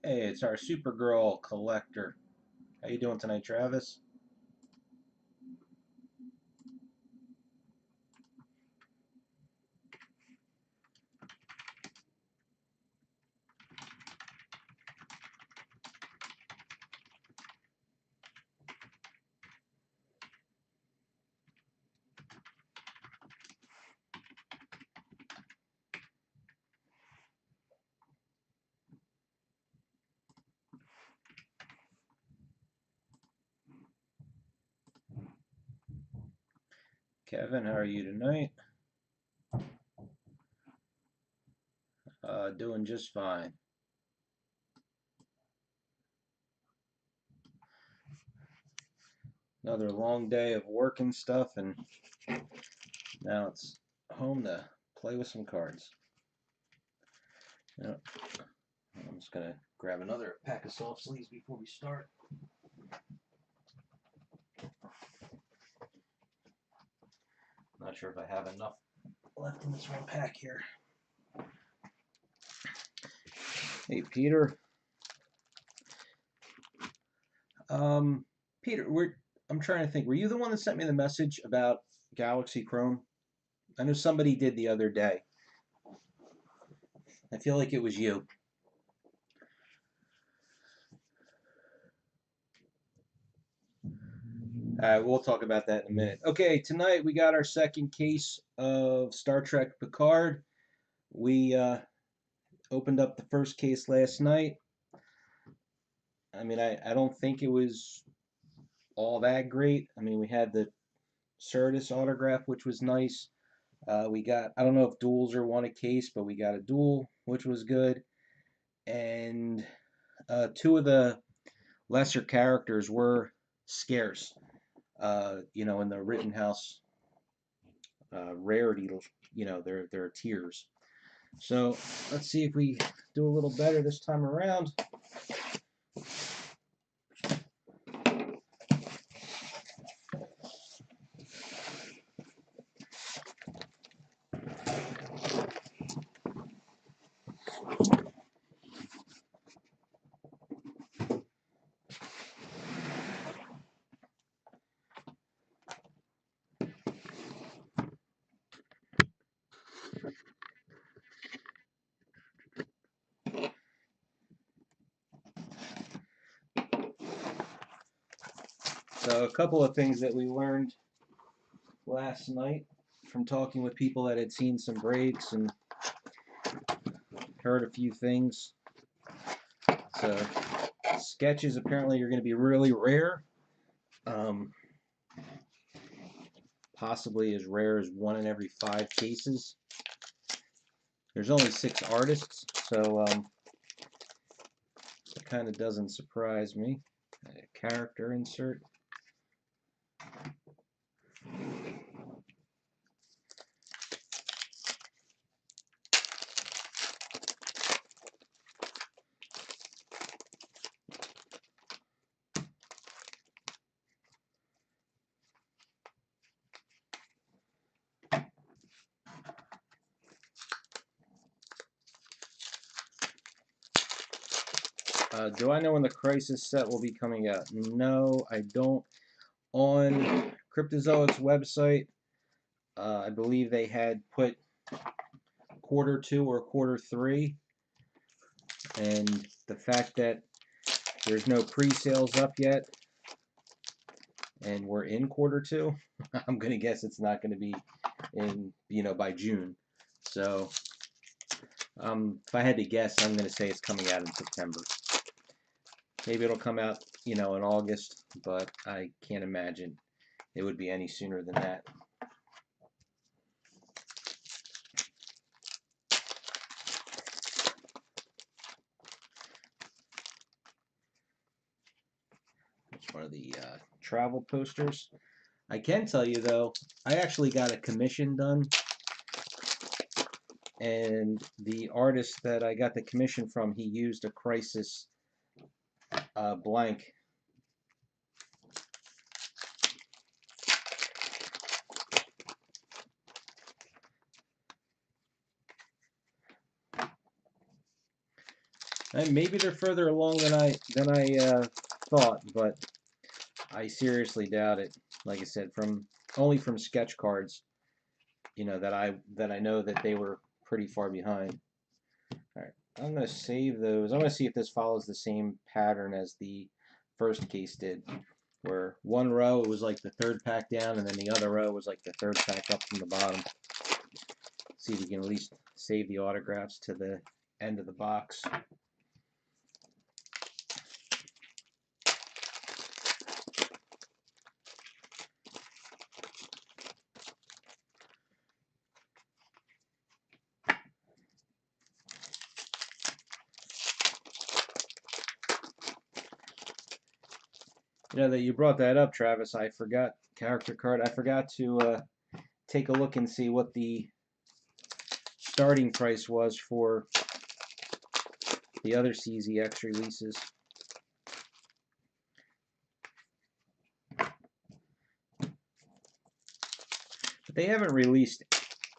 Hey, it's our Supergirl collector. How you doing tonight, Travis? Kevin, how are you tonight? Doing just fine. Another long day of work and stuff, and now it's home to play with some cards. Yep. I'm just gonna grab another pack of soft sleeves before we start. Not sure if I have enough left in this one pack here. Hey, Peter. Peter, I'm trying to think. Were you the one that sent me the message about Galaxy Chrome? I know somebody did the other day. I feel like it was you. We'll talk about that in a minute. Okay, tonight we got our second case of Star Trek Picard. We opened up the first case last night. I mean, I don't think it was all that great. I mean, we had the Certus autograph, which was nice. We got, I don't know if duels are one a case, but we got a duel, which was good. And two of the lesser characters were scarce. In the Rittenhouse rarity, there are tiers. So let's see if we do a little better this time around. So a couple of things that we learned last night from talking with people that had seen some breaks and heard a few things. So sketches apparently are going to be really rare. Possibly as rare as 1 in every 5 cases. There's only 6 artists, so it kind of doesn't surprise me. A character insert. Do I know when the Crisis set will be coming out? No, I don't. On Cryptozoic's website, I believe they had put Q2 or Q3, and the fact that there's no pre-sales up yet, and we're in Q2, I'm gonna guess it's not gonna be in, by June. So, if I had to guess, I'm gonna say it's coming out in September. Maybe it'll come out, in August, but I can't imagine it would be any sooner than that. the travel posters. I can tell you though, I actually got a commission done, and the artist that I got the commission from, he used a Crisis blank. And maybe they're further along than I thought, but I seriously doubt it. Like I said, only from sketch cards, you know, that I know that they were pretty far behind. All right, I'm gonna save those. I'm gonna see if this follows the same pattern as the first case did, where one row it was like the third pack down, and then the other row was like the third pack up from the bottom. See if we can at least save the autographs to the end of the box. You know that you brought that up, Travis. I forgot character card. I forgot to take a look and see what the starting price was for the other CZX releases. But they haven't released,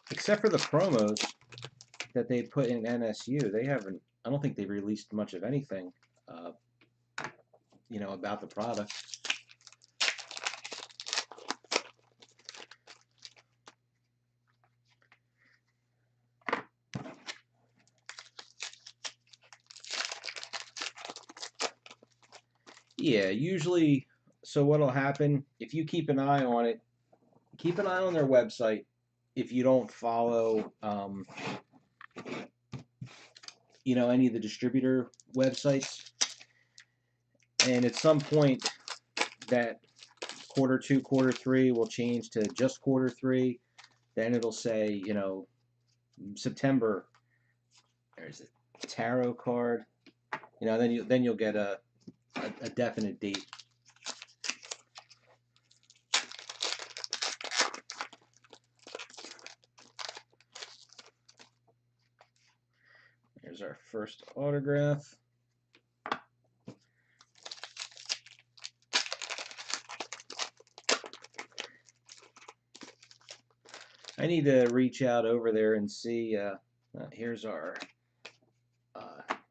except for the promos that they put in NSU. They haven't. I don't think they've released much of anything, you know, about the product. Yeah, usually. So what'll happen if you keep an eye on it? Keep an eye on their website. If you don't follow, you know, any of the distributor websites, and at some point that quarter 2, quarter 3 will change to just quarter 3. Then it'll say, you know, September. There's a tarot card. You know, then you'll get a definite date. Here's our first autograph. I need to reach out over there and see. Here's our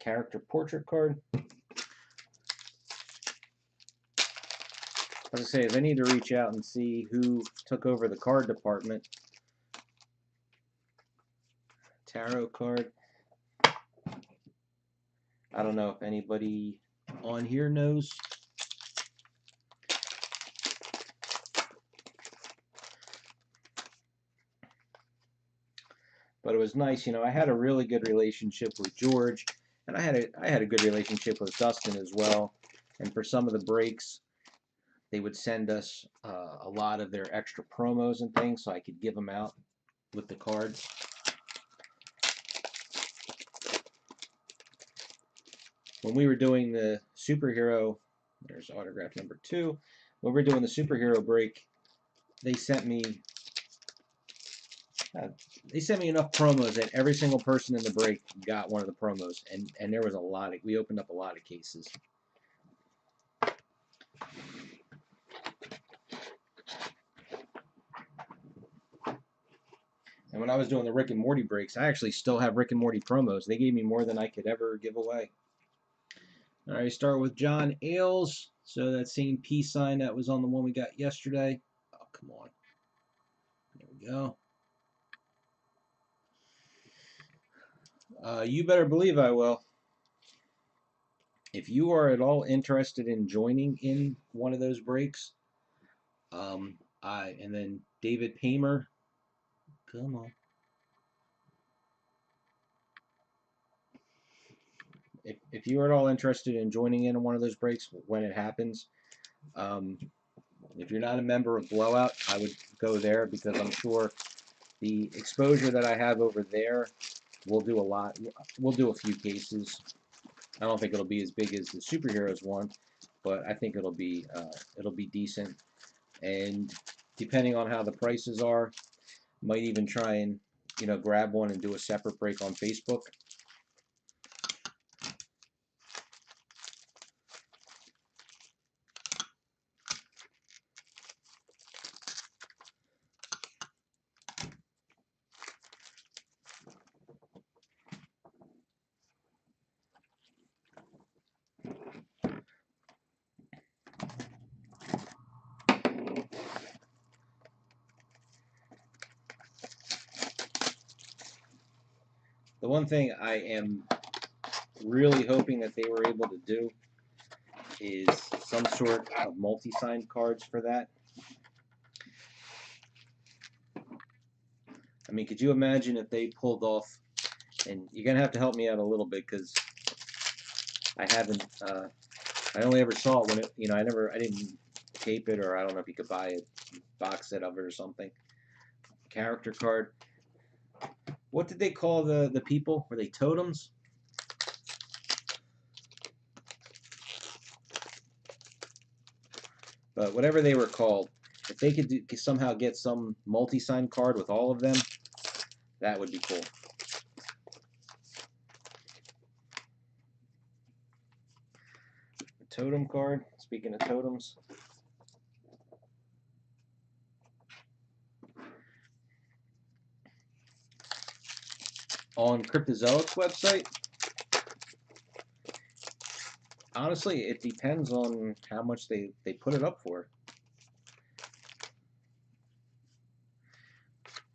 character portrait card. As I say, I need to reach out and see who took over the card department. Tarot card. I don't know if anybody on here knows. But it was nice, you know. I had a really good relationship with George, and I had a good relationship with Dustin as well. And for some of the breaks, they would send us a lot of their extra promos and things, so I could give them out with the cards. When we were doing the superhero, there's autograph number 2. When we were doing the superhero break, they sent me enough promos that every single person in the break got one of the promos, and there was a lot. We opened up a lot of cases. And when I was doing the Rick and Morty breaks, I actually still have Rick and Morty promos. They gave me more than I could ever give away. All right, start with John Ailes. So that same peace sign that was on the one we got yesterday. Oh, come on. There we go. You better believe I will. If you are at all interested in joining in one of those breaks, and then David Paymer, come on. If you are at all interested in joining in one of those breaks when it happens, if you're not a member of Blowout, I would go there, because I'm sure the exposure that I have over there will do a lot. We'll do a few cases. I don't think it'll be as big as the Superheroes one, but I think it'll be decent. And depending on how the prices are, might even try and grab one and do a separate break on Facebook. The one thing I am really hoping that they were able to do is some sort of multi-signed cards for that. I mean, could you imagine if they pulled off, and you're going to have to help me out a little bit because I haven't, I only ever saw it when it, I didn't tape it, or I don't know if you could buy a box set of it or something. Character card. What did they call the people? Were they totems? But whatever they were called, if they could somehow get some multi-sign card with all of them, that would be cool. A totem card. Speaking of totems. On Cryptozoic's website, honestly, it depends on how much they put it up for.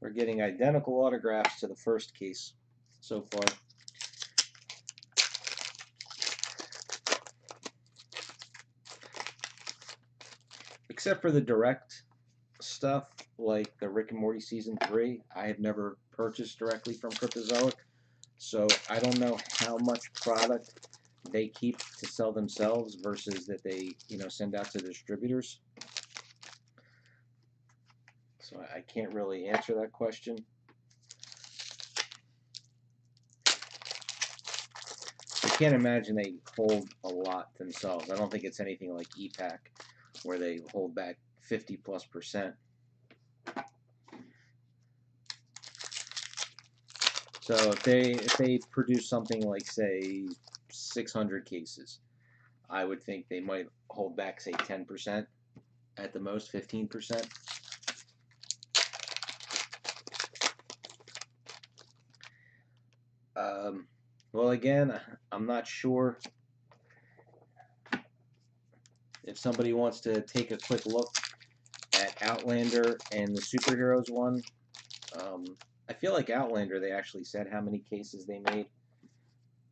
We're getting identical autographs to the first case so far. Except for the direct stuff, like the Rick and Morty Season 3, I have never purchased directly from Cryptozoic, so I don't know how much product they keep to sell themselves versus that they, send out to distributors. So I can't really answer that question. I can't imagine they hold a lot themselves. I don't think it's anything like EPAC, where they hold back 50+%. So if they produce something like, say, 600 cases, I would think they might hold back, say, 10%, at the most 15%. Well, again, I'm not sure if somebody wants to take a quick look at Outlander and the Superheroes one. I feel like Outlander, they actually said how many cases they made,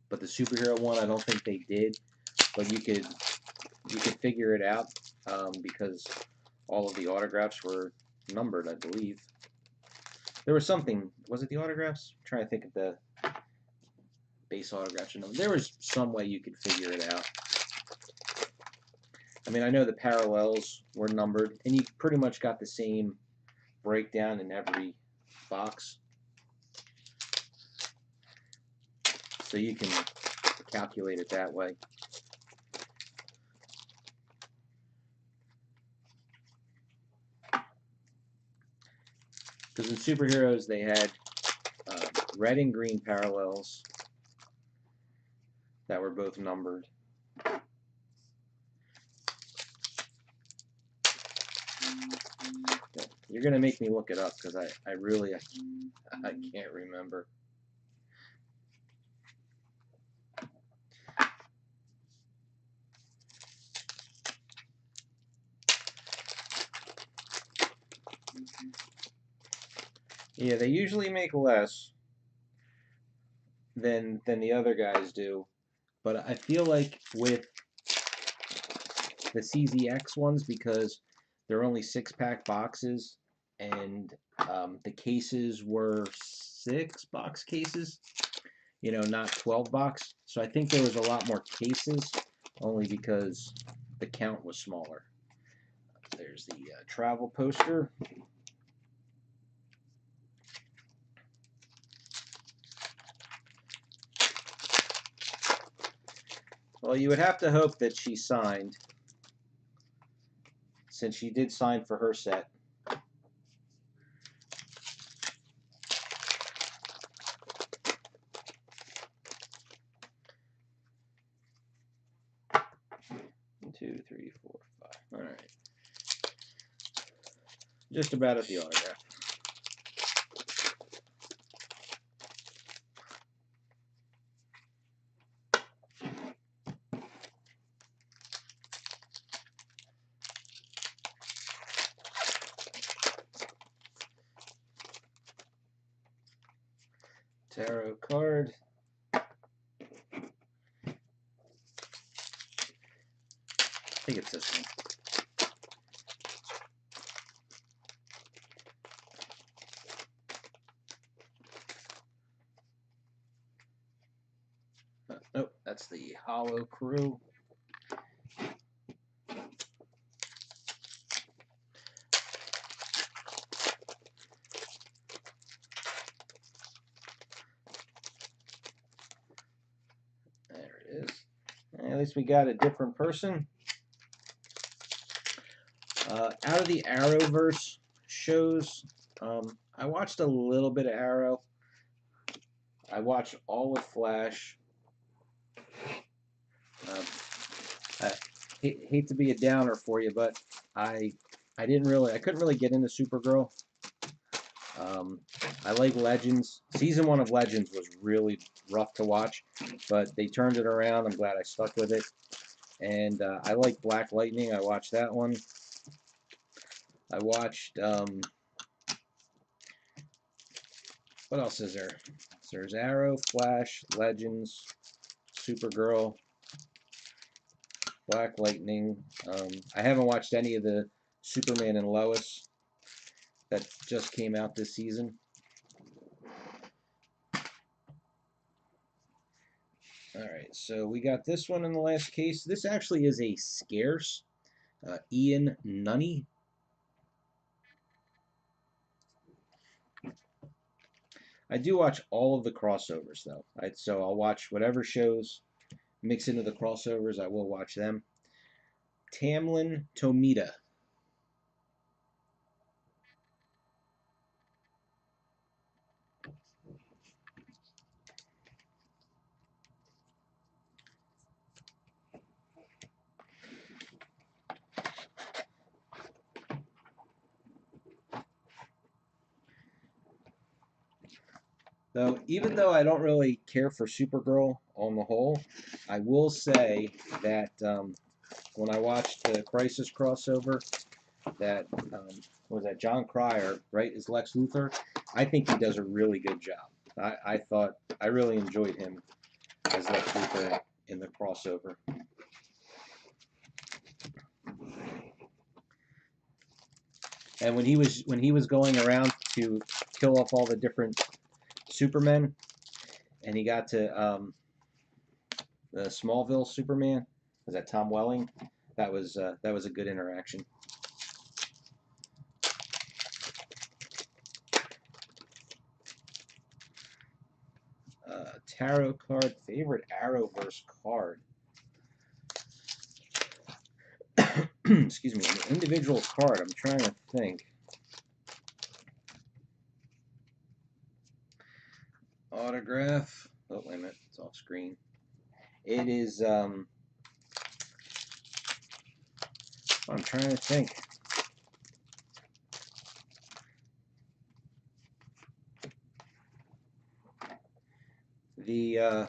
but the superhero one, I don't think they did. But you could figure it out because all of the autographs were numbered, I believe. There was something. Was it the autographs? I'm trying to think of the base autographs. There was some way you could figure it out. I mean, I know the parallels were numbered, and you pretty much got the same breakdown in every box. So you can calculate it that way. Because in Superheroes, they had red and green parallels that were both numbered. You're going to make me look it up because I really can't remember. Yeah, they usually make less than the other guys do, but I feel like with the CZX ones, because they're only 6-pack boxes, and the cases were 6-box cases, not 12-box. So I think there was a lot more cases, only because the count was smaller. There's the travel poster. Well, you would have to hope that she signed, since she did sign for her set. One, two, three, four, five. All right. Just about at the autograph. Tarot card. I think it's this one. Nope, that's the Hollow Crew. There it is. At least we got a different person. Out of the Arrowverse shows, I watched a little bit of Arrow. I watched all of Flash. I hate to be a downer for you, but I couldn't really get into Supergirl. I like Legends. Season 1 of Legends was really rough to watch, but they turned it around. I'm glad I stuck with it. And I like Black Lightning. I watched that one. I watched, what else is there? So there's Arrow, Flash, Legends, Supergirl, Black Lightning. I haven't watched any of the Superman and Lois that just came out this season. Alright, so we got this one in the last case. This actually is a scarce Ian Nunny. I do watch all of the crossovers, though. So I'll watch whatever shows mix into the crossovers. I will watch them. Tamlin Tomita. So even though I don't really care for Supergirl on the whole, I will say that when I watched the Crisis crossover, that was that John Cryer, right, is Lex Luthor. I think he does a really good job. I really enjoyed him as Lex Luthor in the crossover. And when he was going around to kill off all the different Supermen, and he got to the Smallville Superman, was that Tom Welling? That was a good interaction. Tarot card, favorite Arrowverse card. Excuse me, an individual card. I'm trying to think. Autograph. Oh, wait a minute, it's off screen. It is. I'm trying to think. The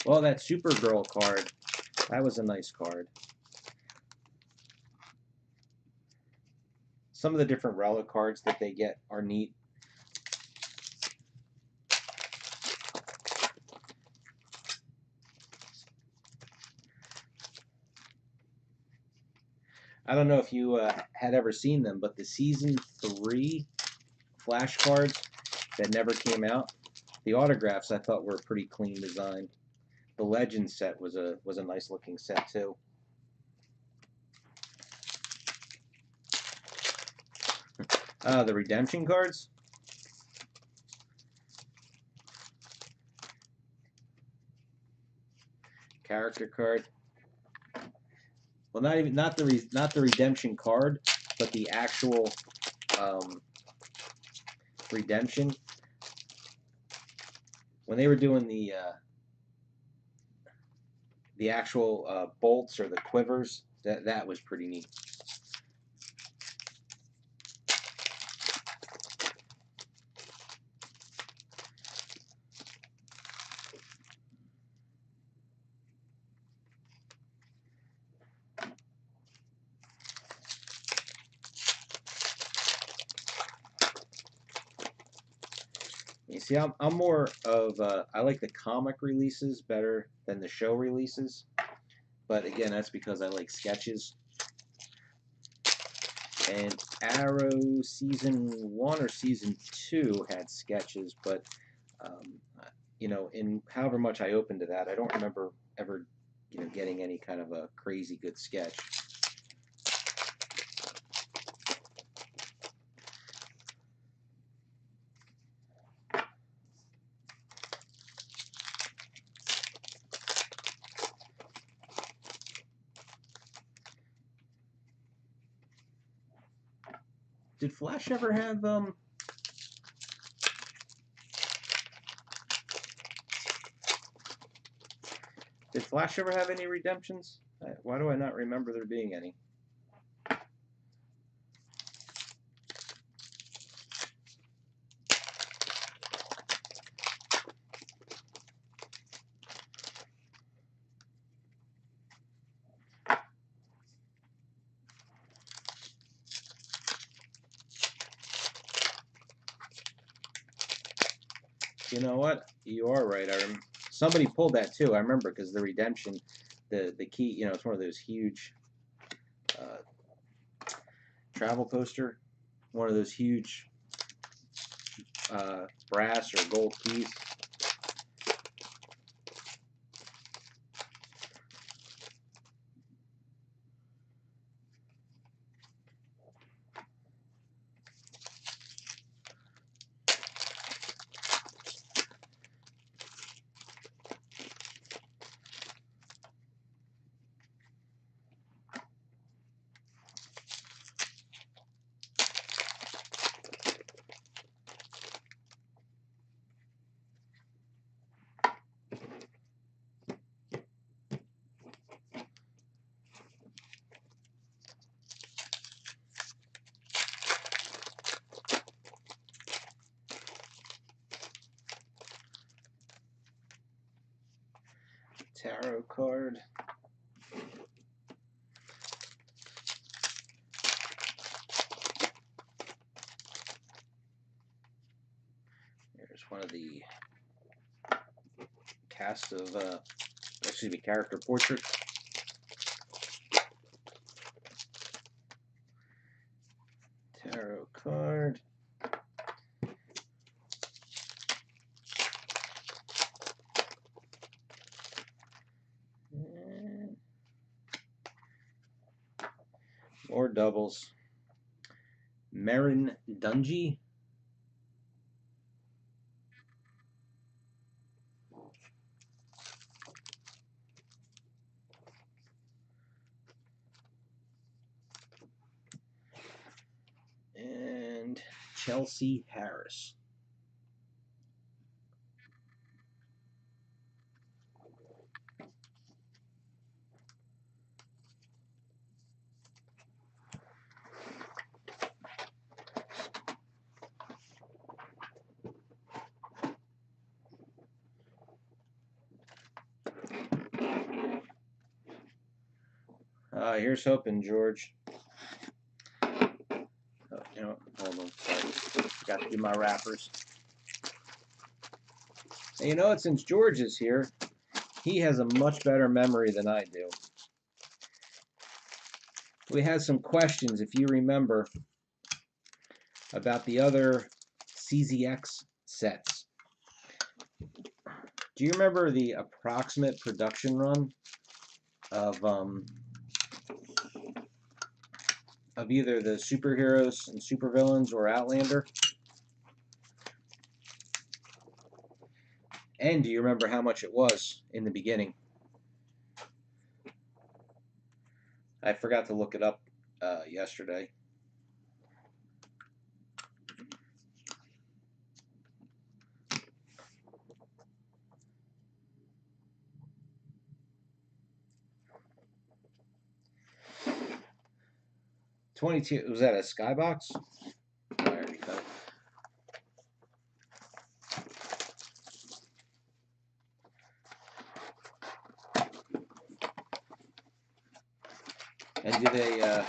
well, that Supergirl card. That was a nice card. Some of the different relic cards that they get are neat. I don't know if you had ever seen them, but the Season 3 Flash cards that never came out, the autographs I thought were a pretty clean design. The Legend set was a nice looking set too. The redemption cards. Character card. well, not the redemption card, but the actual redemption. When they were doing the actual bolts or the quivers, that was pretty neat. You see, I'm more of I like the comic releases better than the show releases, but again, that's because I like sketches. And Arrow season 1 or season 2 had sketches, but you know, in however much I opened to that, I don't remember ever, you know, getting any kind of a crazy good sketch. Did Flash ever have Did Flash ever have any redemptions? Why do I not remember there being any? You know what? You are right. Somebody pulled that too. I remember because the redemption, the key, you know, it's one of those huge travel coaster, one of those huge brass or gold keys. Tarot card. There's one of the cast of, excuse me, character portraits. Tarot card. And more doubles. Marin Dungy. And Chelsea Harris. Here's hoping, George. Oh, you know, hold on. Sorry. Got to do my wrappers. And you know what? Since George is here, he has a much better memory than I do. We had some questions, if you remember, about the other CZX sets. Do you remember the approximate production run of either the superheroes and supervillains or Outlander? And do you remember how much it was in the beginning? I forgot to look it up yesterday. $22. Was that a skybox? Oh, I already cut it. And do they?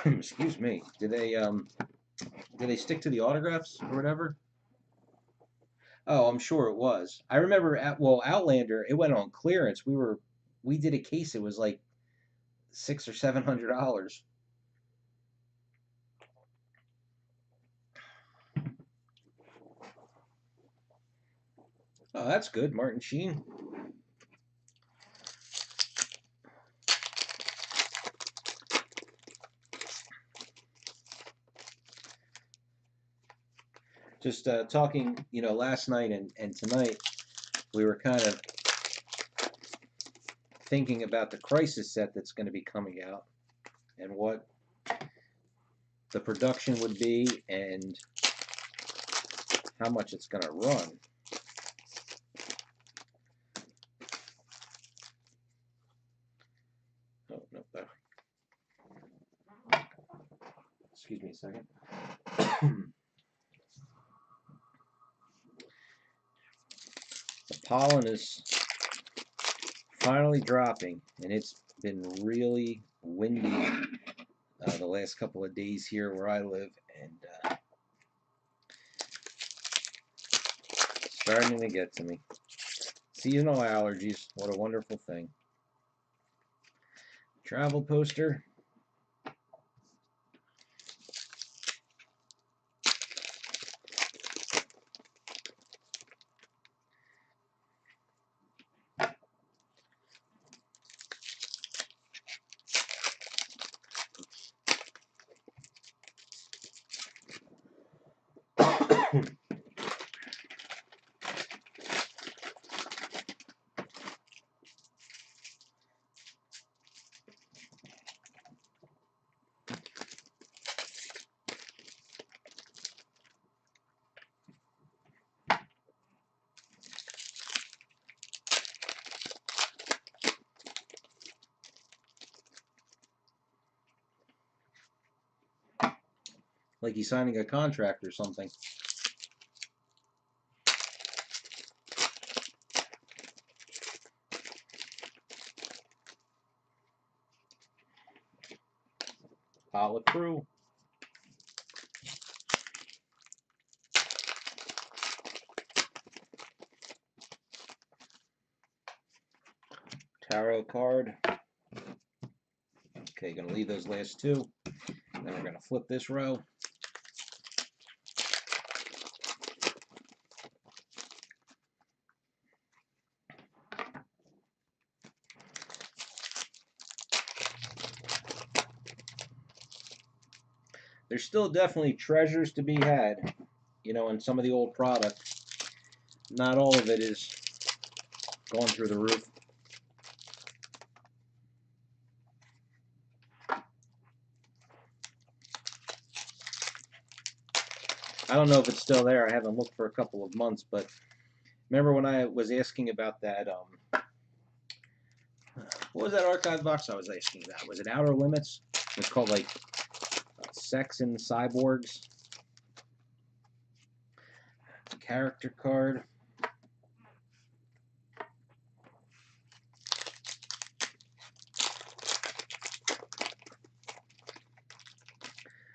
Excuse me. Do they stick to the autographs or whatever? Oh, I'm sure it was. I remember Outlander. It went on clearance. We did a case. It was like $600 or $700. Oh, that's good, Martin Sheen. Just talking, last night and tonight, we were kind of thinking about the Crisis set that's going to be coming out and what the production would be and how much it's going to run. Oh, no. Excuse me a second. The pollen is finally dropping, and it's been really windy the last couple of days here where I live, and starting to get to me. Seasonal allergies, what a wonderful thing. Travel poster. Like he's signing a contract or something. Pilot crew. Tarot card. Okay, gonna leave those last two. Then we're gonna flip this row. There's still definitely treasures to be had, in some of the old product. Not all of it is going through the roof. I don't know if it's still there. I haven't looked for a couple of months, but remember when I was asking about that, what was that archive box I was asking about? Was it Outer Limits? It's called like Sex and Cyborgs. Character card.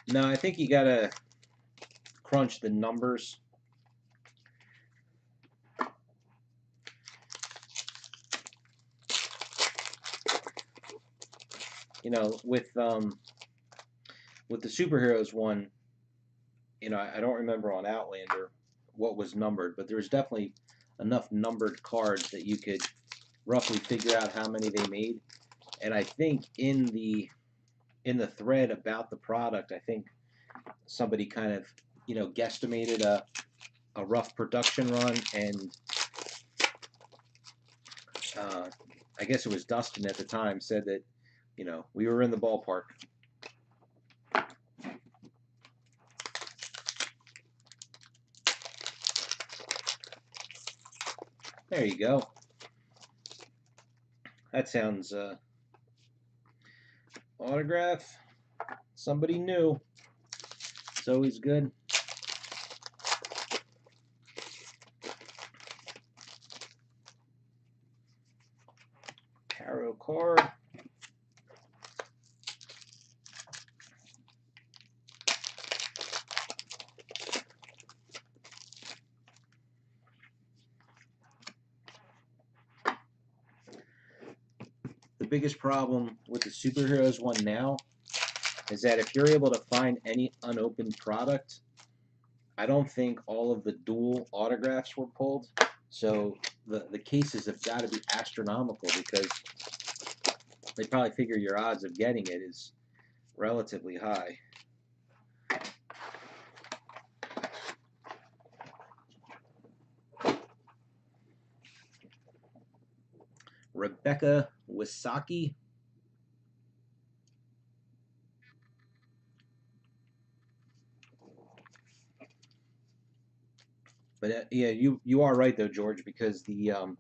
No, I think you gotta crunch the numbers. With the superheroes one, I don't remember on Outlander what was numbered, but there was definitely enough numbered cards that you could roughly figure out how many they made. And I think in the thread about the product, I think somebody kind of guesstimated a rough production run, and I guess it was Dustin at the time, said that, you know, we were in the ballpark. There you go. That sounds autograph. Somebody new. It's always good. Tarot card. The biggest problem with the superheroes one now is that if you're able to find any unopened product, I don't think all of the dual autographs were pulled. So the cases have got to be astronomical because they probably figure your odds of getting it is relatively high. Rebecca Wisaki. But yeah, you are right though, George, because there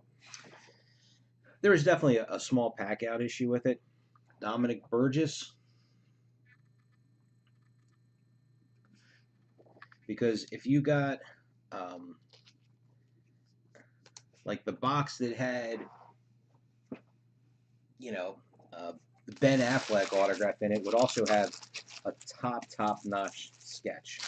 was definitely a small pack out issue with it. Dominic Burgess, because if you got like the box that had, you know, the Ben Affleck autograph in it would also have a top notch sketch.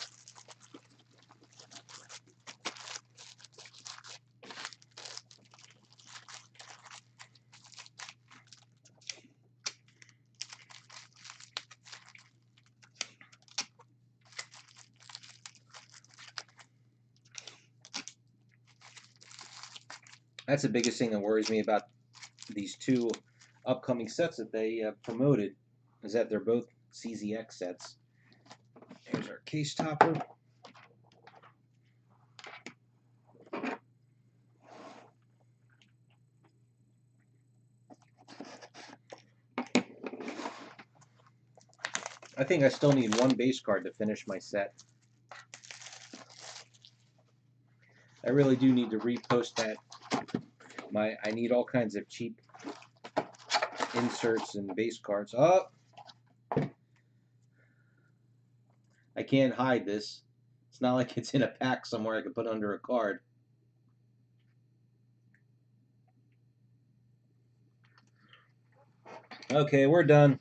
That's the biggest thing that worries me about these two upcoming sets that they promoted, is that they're both CZX sets. Here's our case topper. I think I still need one base card to finish my set. I really do need to repost that. I need all kinds of cheap inserts and base cards. Oh! I can't hide this. It's not like it's in a pack somewhere I can put under a card. Okay, we're done.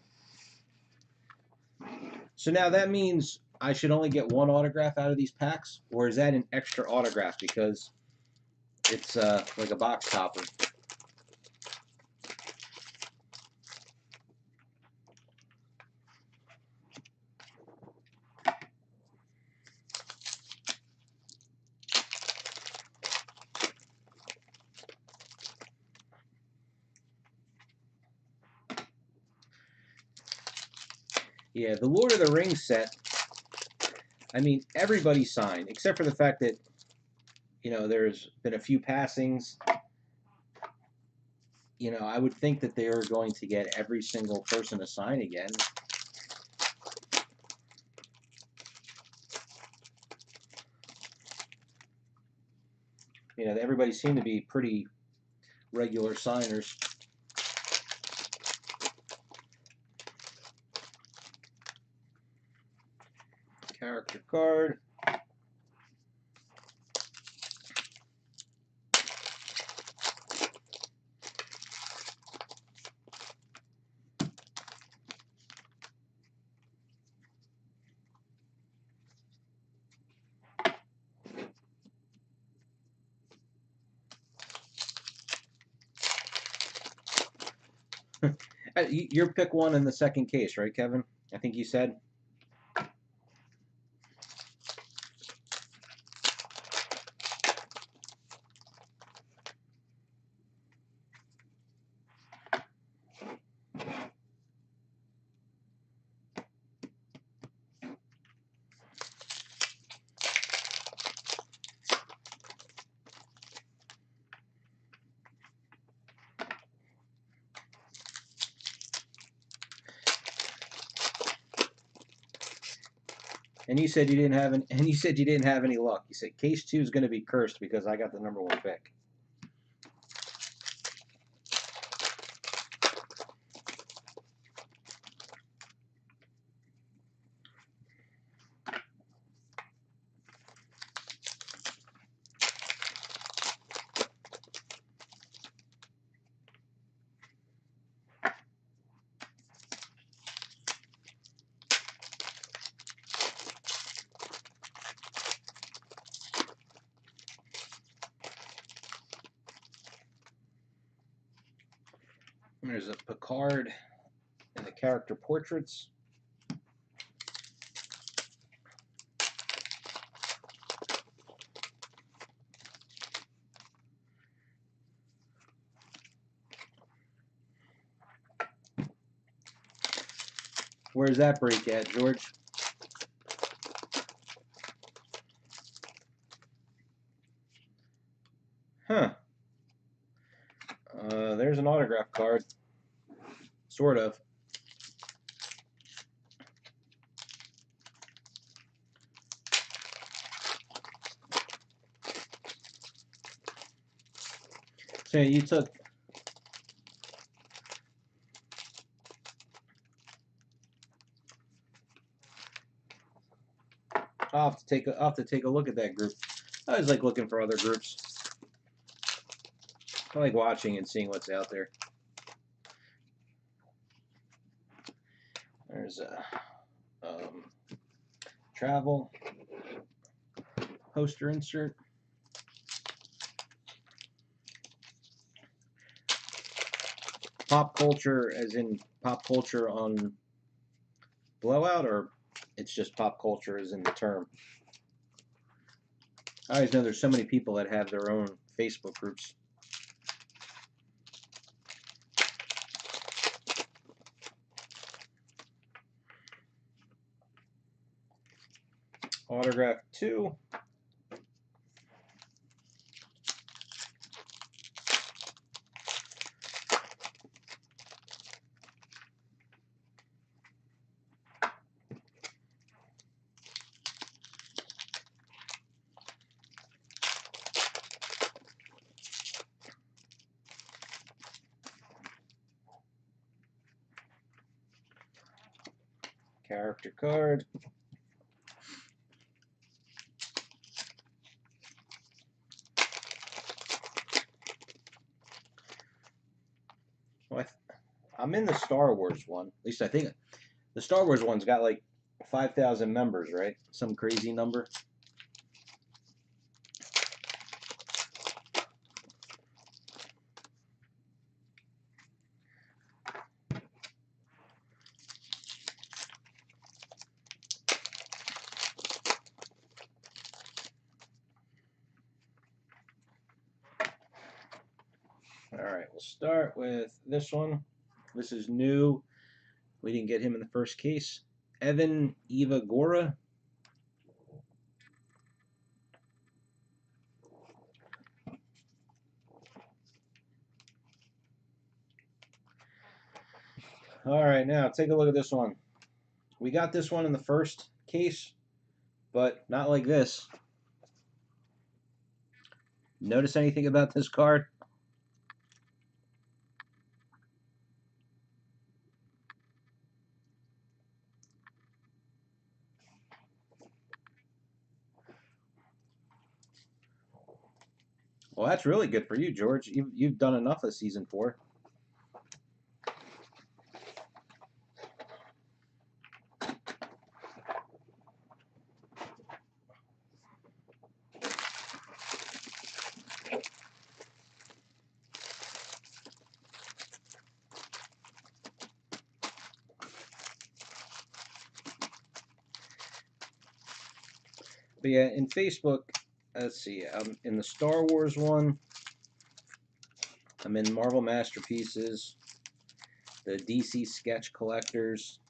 So now that means I should only get one autograph out of these packs? Or is that an extra autograph because it's like a box topper? Yeah, the Lord of the Rings set, I mean, everybody signed, except for the fact that, you know, there's been a few passings. You know, I would think that they are going to get every single person to sign again. You know, everybody seemed to be pretty regular signers. Character card. Your pick one in the second case, right, Kevin? I think you said. And you said you didn't have any, and you said you didn't have any luck. You said case 2 is going to be cursed because I got the #1 pick. There's a Picard and the character portraits. Where's that break at, George? Huh. There's an autograph card. Sort of. So you took... I'll have to take a look at that group. I always like looking for other groups. I like watching and seeing what's out there. There's a travel poster insert. Pop culture, as in pop culture on Blowout, or it's just pop culture as in the term? I always know there's so many people that have their own Facebook groups. Autograph 2. Character card. Well, I'm in the Star Wars one. At least I think the Star Wars one's got like 5,000 members, right? Some crazy number. Alright, we'll start with this one. This is new. We didn't get him in the first case. Evan Evagora. Alright, now take a look at this one. We got this one in the first case, but not like this. Notice anything about this card? Well, that's really good for you, George. You've done enough of season 4. But yeah, in Facebook, let's see, I'm in the Star Wars one. I'm in Marvel Masterpieces, the DC Sketch Collectors.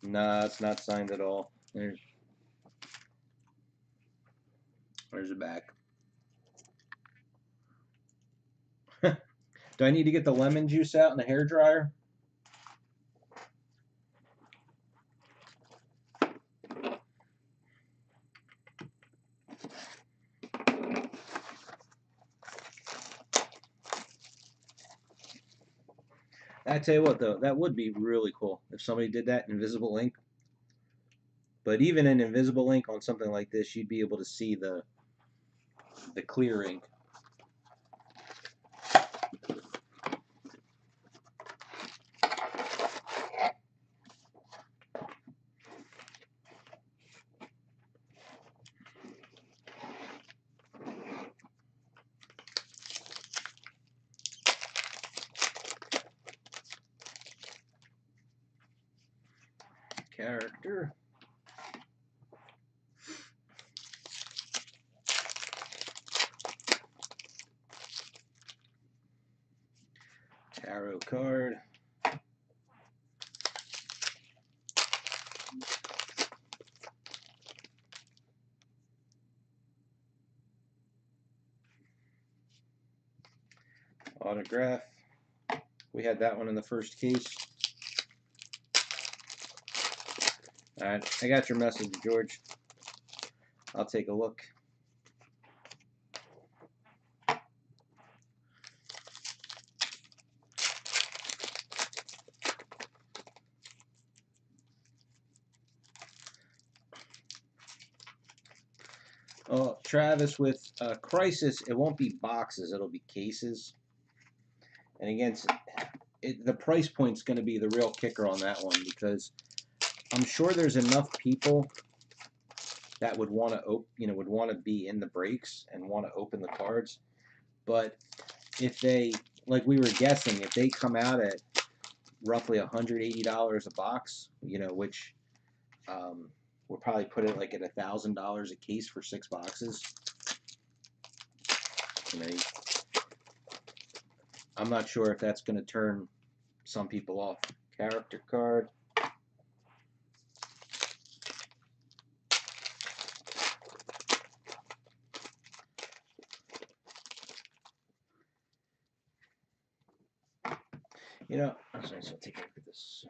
Nah, it's not signed at all. There's the back. Do I need to get the lemon juice out in the hairdryer? I tell you what, though, that would be really cool if somebody did that in invisible ink. But even in invisible ink on something like this, you'd be able to see the clear ink. Character. Tarot card. Autograph. We had that one in the first case. Alright, I got your message, George. I'll take a look. Oh, Travis, with Crisis, it won't be boxes, it'll be cases. And again, the price point's going to be the real kicker on that one, because I'm sure there's enough people that would want to would want to be in the breaks and want to open the cards. But if they, like we were guessing, if they come out at roughly $180 a box, which we'll probably put it like at $1,000 a case for 6 boxes. I'm not sure if that's going to turn some people off. Character card. I'm sorry, so take a look at this.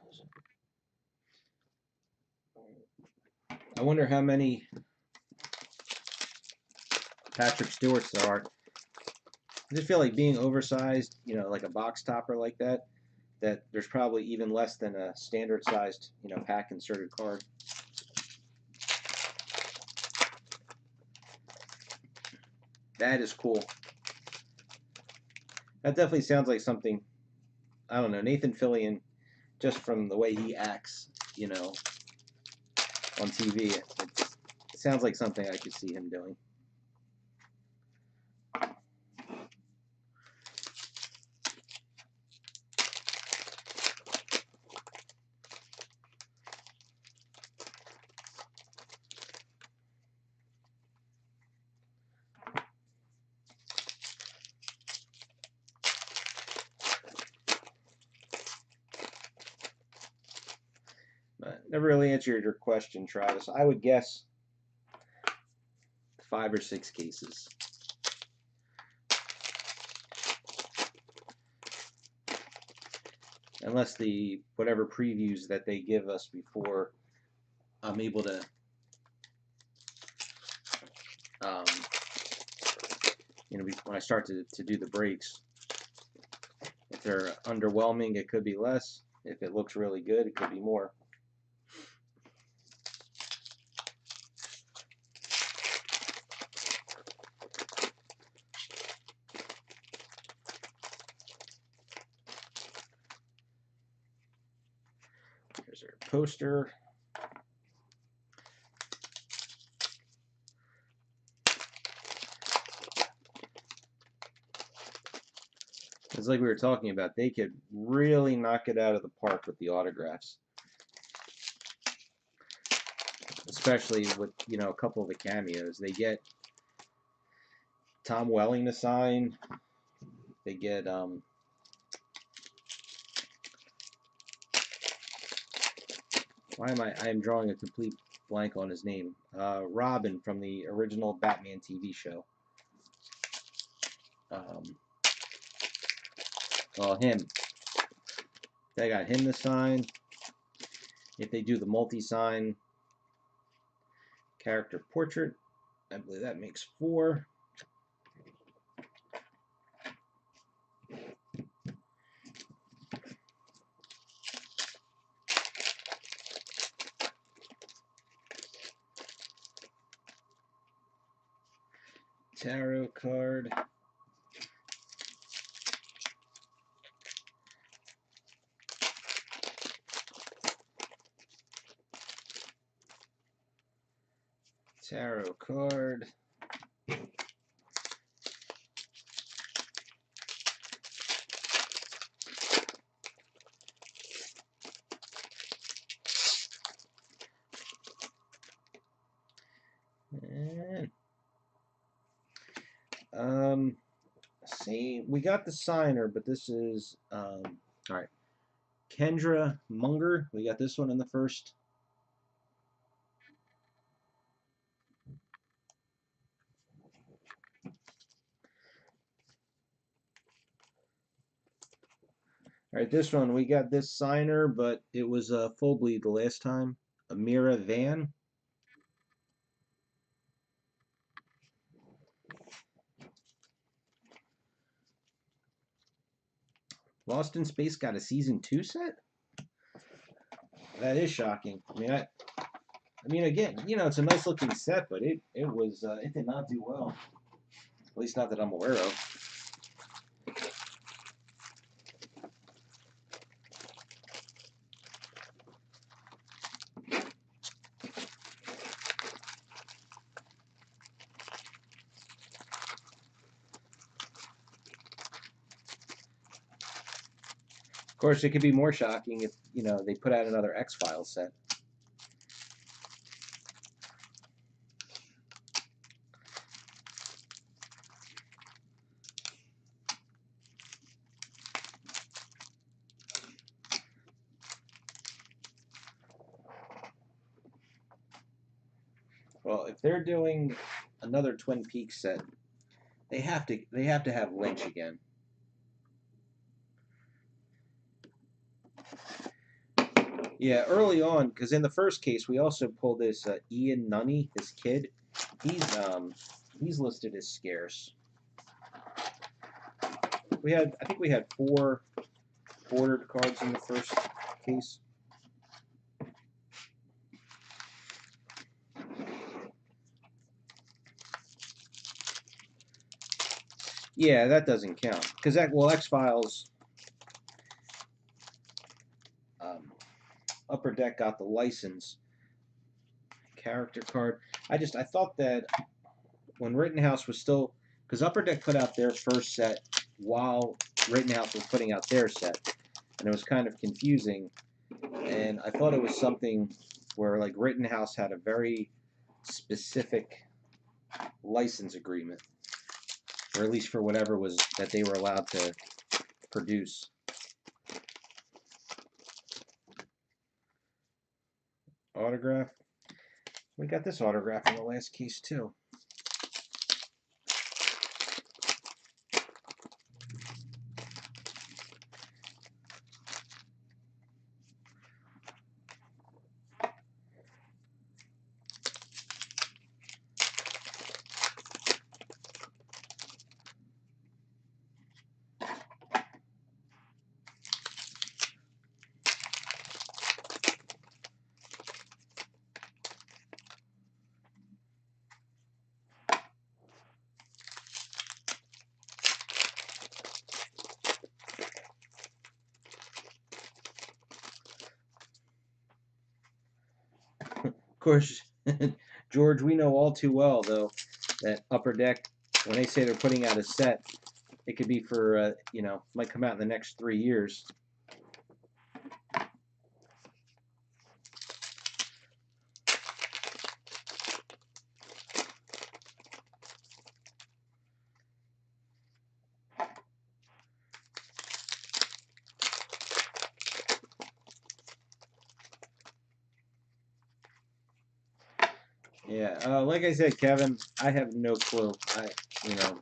I wonder how many Patrick Stewarts there are. I just feel like being oversized, like a box topper like that there's probably even less than a standard sized, pack inserted card. That is cool. That definitely sounds like something, I don't know, Nathan Fillion, just from the way he acts, on TV, it sounds like something I could see him doing. Never really answered your question, Travis. I would guess 5 or 6 cases. Unless whatever previews that they give us before I'm able to when I start to do the breaks. If they're underwhelming, it could be less. If it looks really good, it could be more. Here's our poster. It's like we were talking about, they could really knock it out of the park with the autographs. Especially with, a couple of the cameos. They get Tom Welling to sign. They get I am drawing a complete blank on his name. Robin from the original Batman TV show. Well, him. They got him to sign. If they do the multi-sign character portrait, I believe that makes 4. Tarot card. Tarot card. And, see, we got the signer, but this is, all right. Kendra Munger. We got this one in the first. All right, this one, we got this signer, but it was a full bleed the last time. Amira Van. Lost in Space got a season 2 set? That is shocking. I mean, again, you know, it's a nice looking set, but it was it did not do well. At least not that I'm aware of. Of course, it could be more shocking if, you know, they put out another X-Files set. Well, if they're doing another Twin Peaks set, they have to have Lynch again. Yeah, early on, because in the first case we also pulled this Ian Nunny, this kid. He's listed as scarce. I think we had 4 ordered cards in the first case. Yeah, that doesn't count because X-Files. Upper Deck got the license. Character card. I thought that when Rittenhouse was still, because Upper Deck put out their first set while Rittenhouse was putting out their set, and it was kind of confusing. And I thought it was something where like Rittenhouse had a very specific license agreement, or at least for whatever was that they were allowed to produce. Autograph. We got this autograph in the last case too. Of course, George, we know all too well, though, that Upper Deck, when they say they're putting out a set, it could be for, you know, might come out in the next 3 years. Yeah, like I said, Kevin, I have no clue. You know,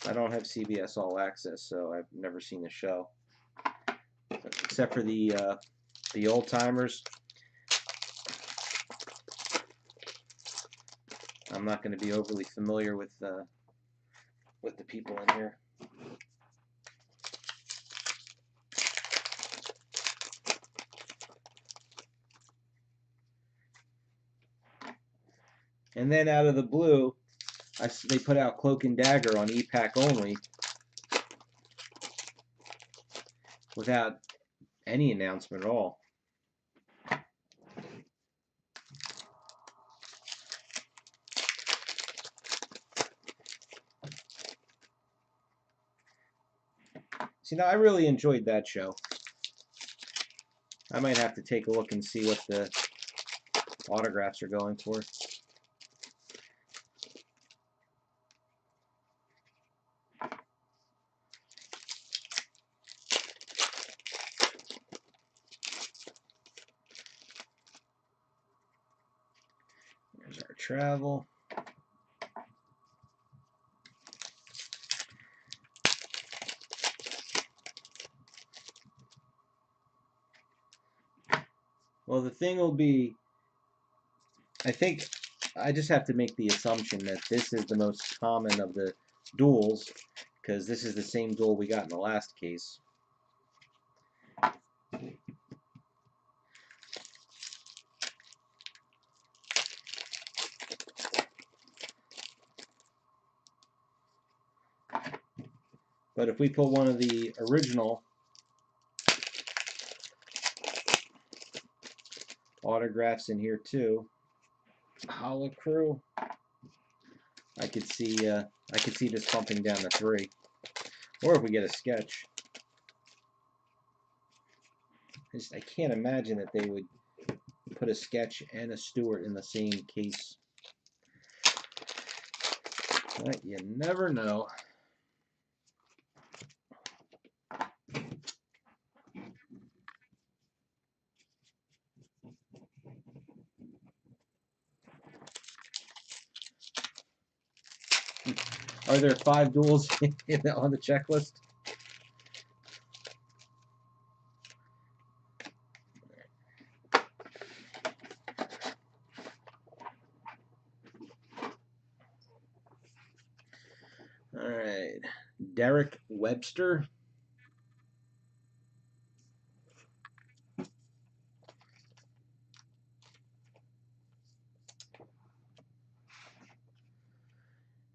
I don't have CBS All Access, so I've never seen the show, except for the old timers. I'm not going to be overly familiar with the people in here. And then out of the blue, they put out Cloak and Dagger on e-pack only without any announcement at all. See, now I really enjoyed that show. I might have to take a look and see what the autographs are going for. There's our travel. Well, the thing will be, I think I just have to make the assumption that this is the most common of the duels, because this is the same duel we got in the last case. But if we put one of the original autographs in here too, Holo Crew, I could see this bumping down to 3. Or if we get a sketch. I can't imagine that they would put a sketch and a Stewart in the same case. But you never know. Are there 5 duels on the checklist? All right, Derek Webster.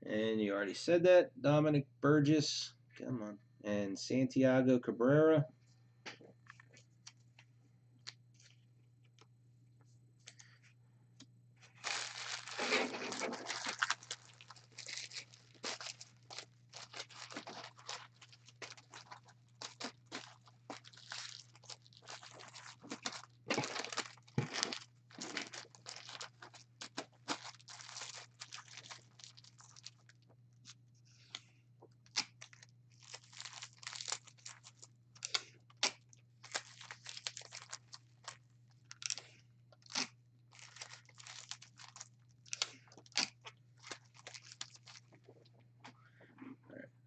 And you already said that. Dominic Burgess. Come on. And Santiago Cabrera.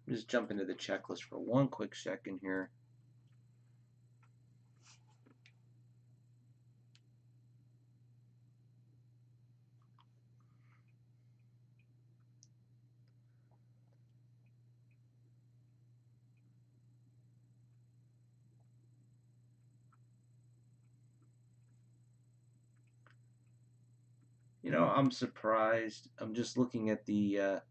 Just jump into the checklist for one quick second here. You know, I'm surprised. I'm just looking at the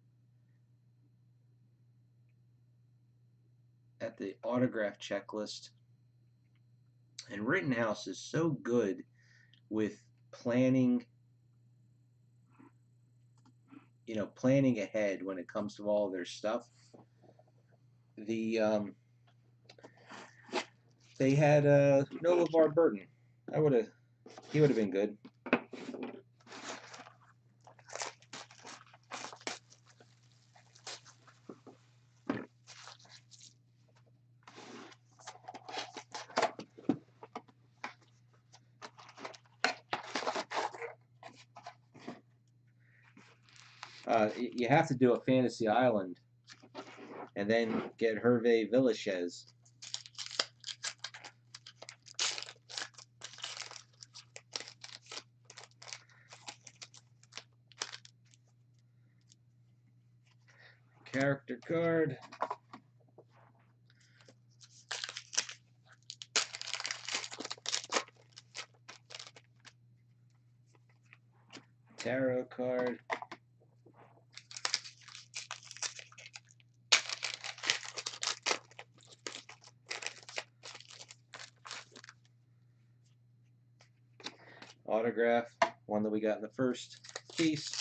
autograph checklist, and Rittenhouse is so good with planning. You know, planning ahead when it comes to all their stuff. They had no LeVar Burton. He would have been good. You have to do a Fantasy Island, and then get Hervé Villachez. Character card. Tarot card. autograph, one that we got in the first case.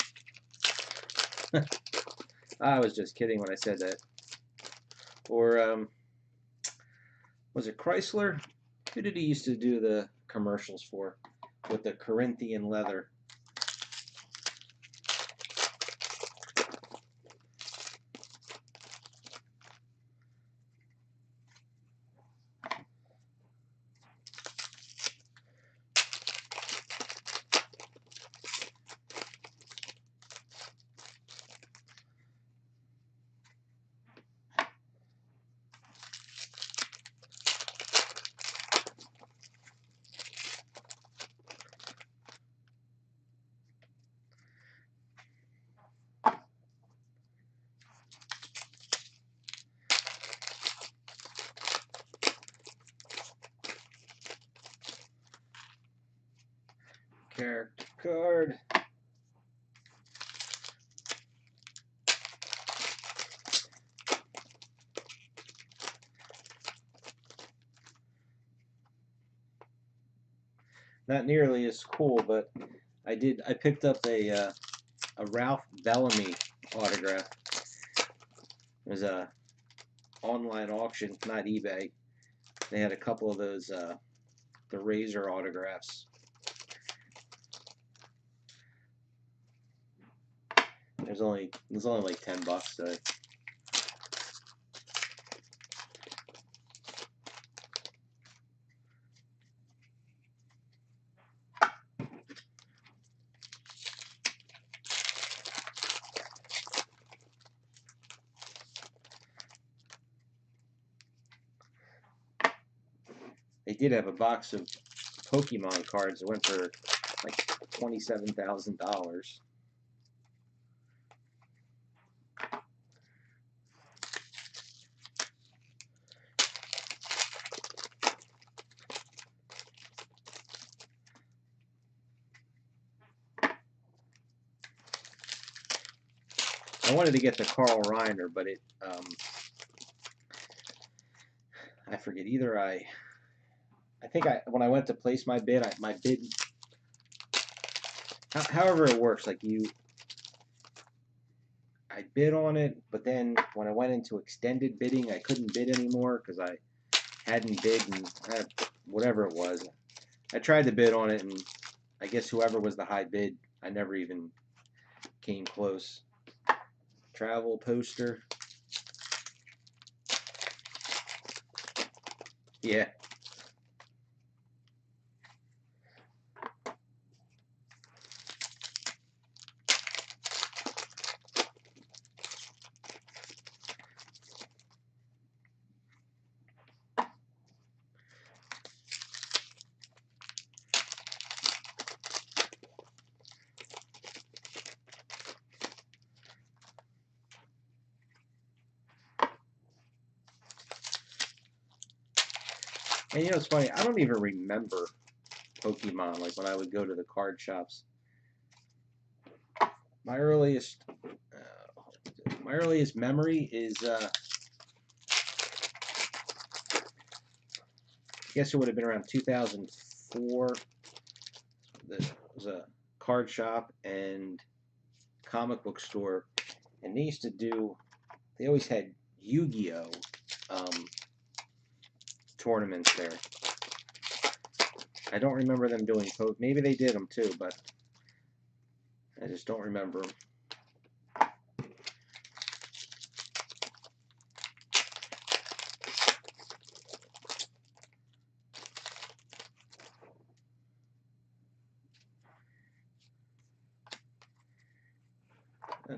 I was just kidding when I said that. Or was it Chrysler? Who did he used to do the commercials for with the Corinthian leather? Character card. Not nearly as cool, but I picked up a Ralph Bellamy autograph. It was a online auction, not eBay. They had a couple of those the Razor autographs. There's only like $10, so they did have a box of Pokemon cards that went for like $27,000. I wanted to get the Carl Reiner, but I forget. Either I think when I went to place my bid, my bid, however it works, like I bid on it, but then when I went into extended bidding, I couldn't bid anymore because I hadn't bid, and whatever it was. I tried to bid on it, and I guess whoever was the high bid, I never even came close. Travel poster. Yeah. And you know, it's funny, I don't even remember Pokemon, like when I would go to the card shops. My earliest memory is, I guess it would have been around 2004. There was a card shop and comic book store, and they always had Yu-Gi-Oh! Tournaments there. I don't remember them doing maybe they did them too, but I just don't remember them.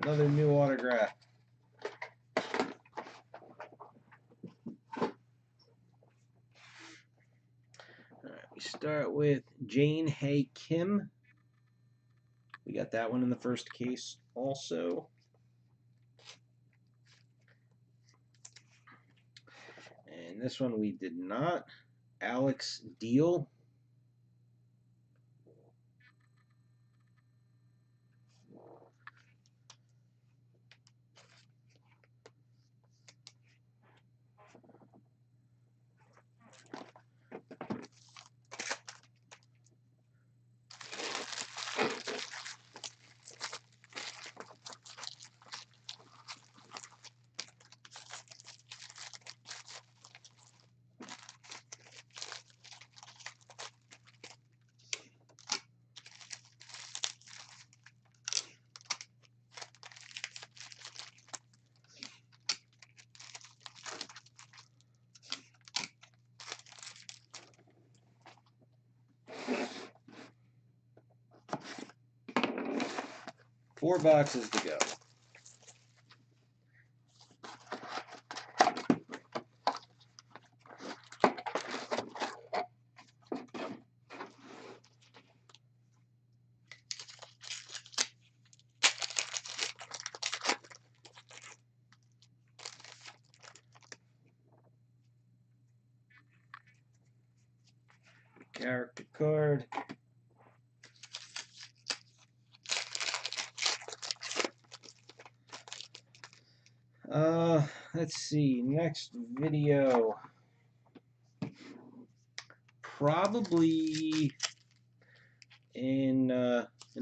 Another new autograph. We start with Jane Hay Kim. We got that one in the first case also. And this one we did not. Alex Deal. 4 boxes to go. Character card. Let's see. Next video, probably in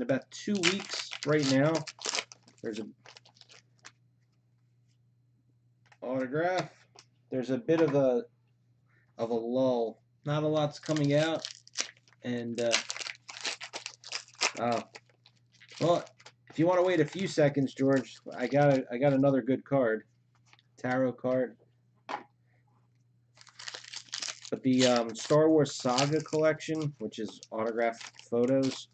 about 2 weeks. Right now, there's a autograph. There's a bit of a lull. Not a lot's coming out, and well, if you want to wait a few seconds, George, I got another good card, tarot card. But the Star Wars Saga collection, which is autographed photos,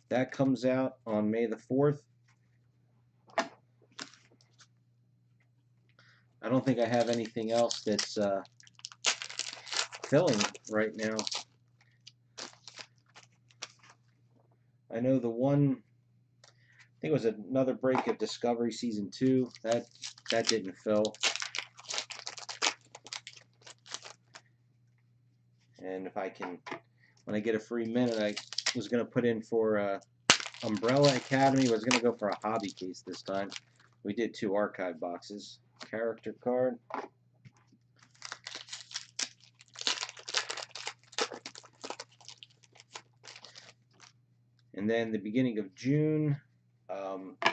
that comes out on May the 4th. I don't think I have anything else that's filling right now. I know the one, I think it was another break of Discovery Season 2. That didn't fill. And if I can, when I get a free minute, I was going to put in for Umbrella Academy. I was going to go for a hobby case this time. We did 2 archive boxes. Character card. And then the beginning of June,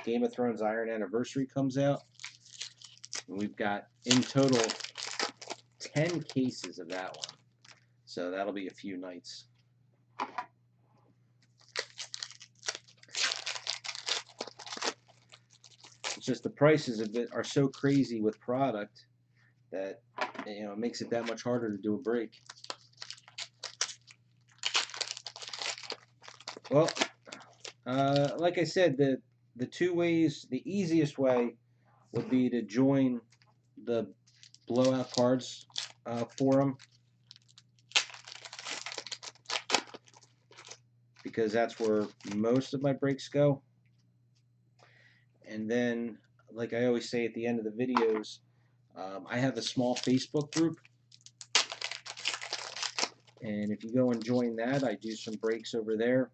Game of Thrones Iron Anniversary comes out. And we've got, in total, 10 cases of that one. So that'll be a few nights. It's just the prices of it are so crazy with product that, you know, it makes it that much harder to do a break. Well, like I said, the 2 ways, the easiest way would be to join the blowout cards forum, because that's where most of my breaks go. And then, like I always say at the end of the videos, I have a small Facebook group, and if you go and join that, I do some breaks over there.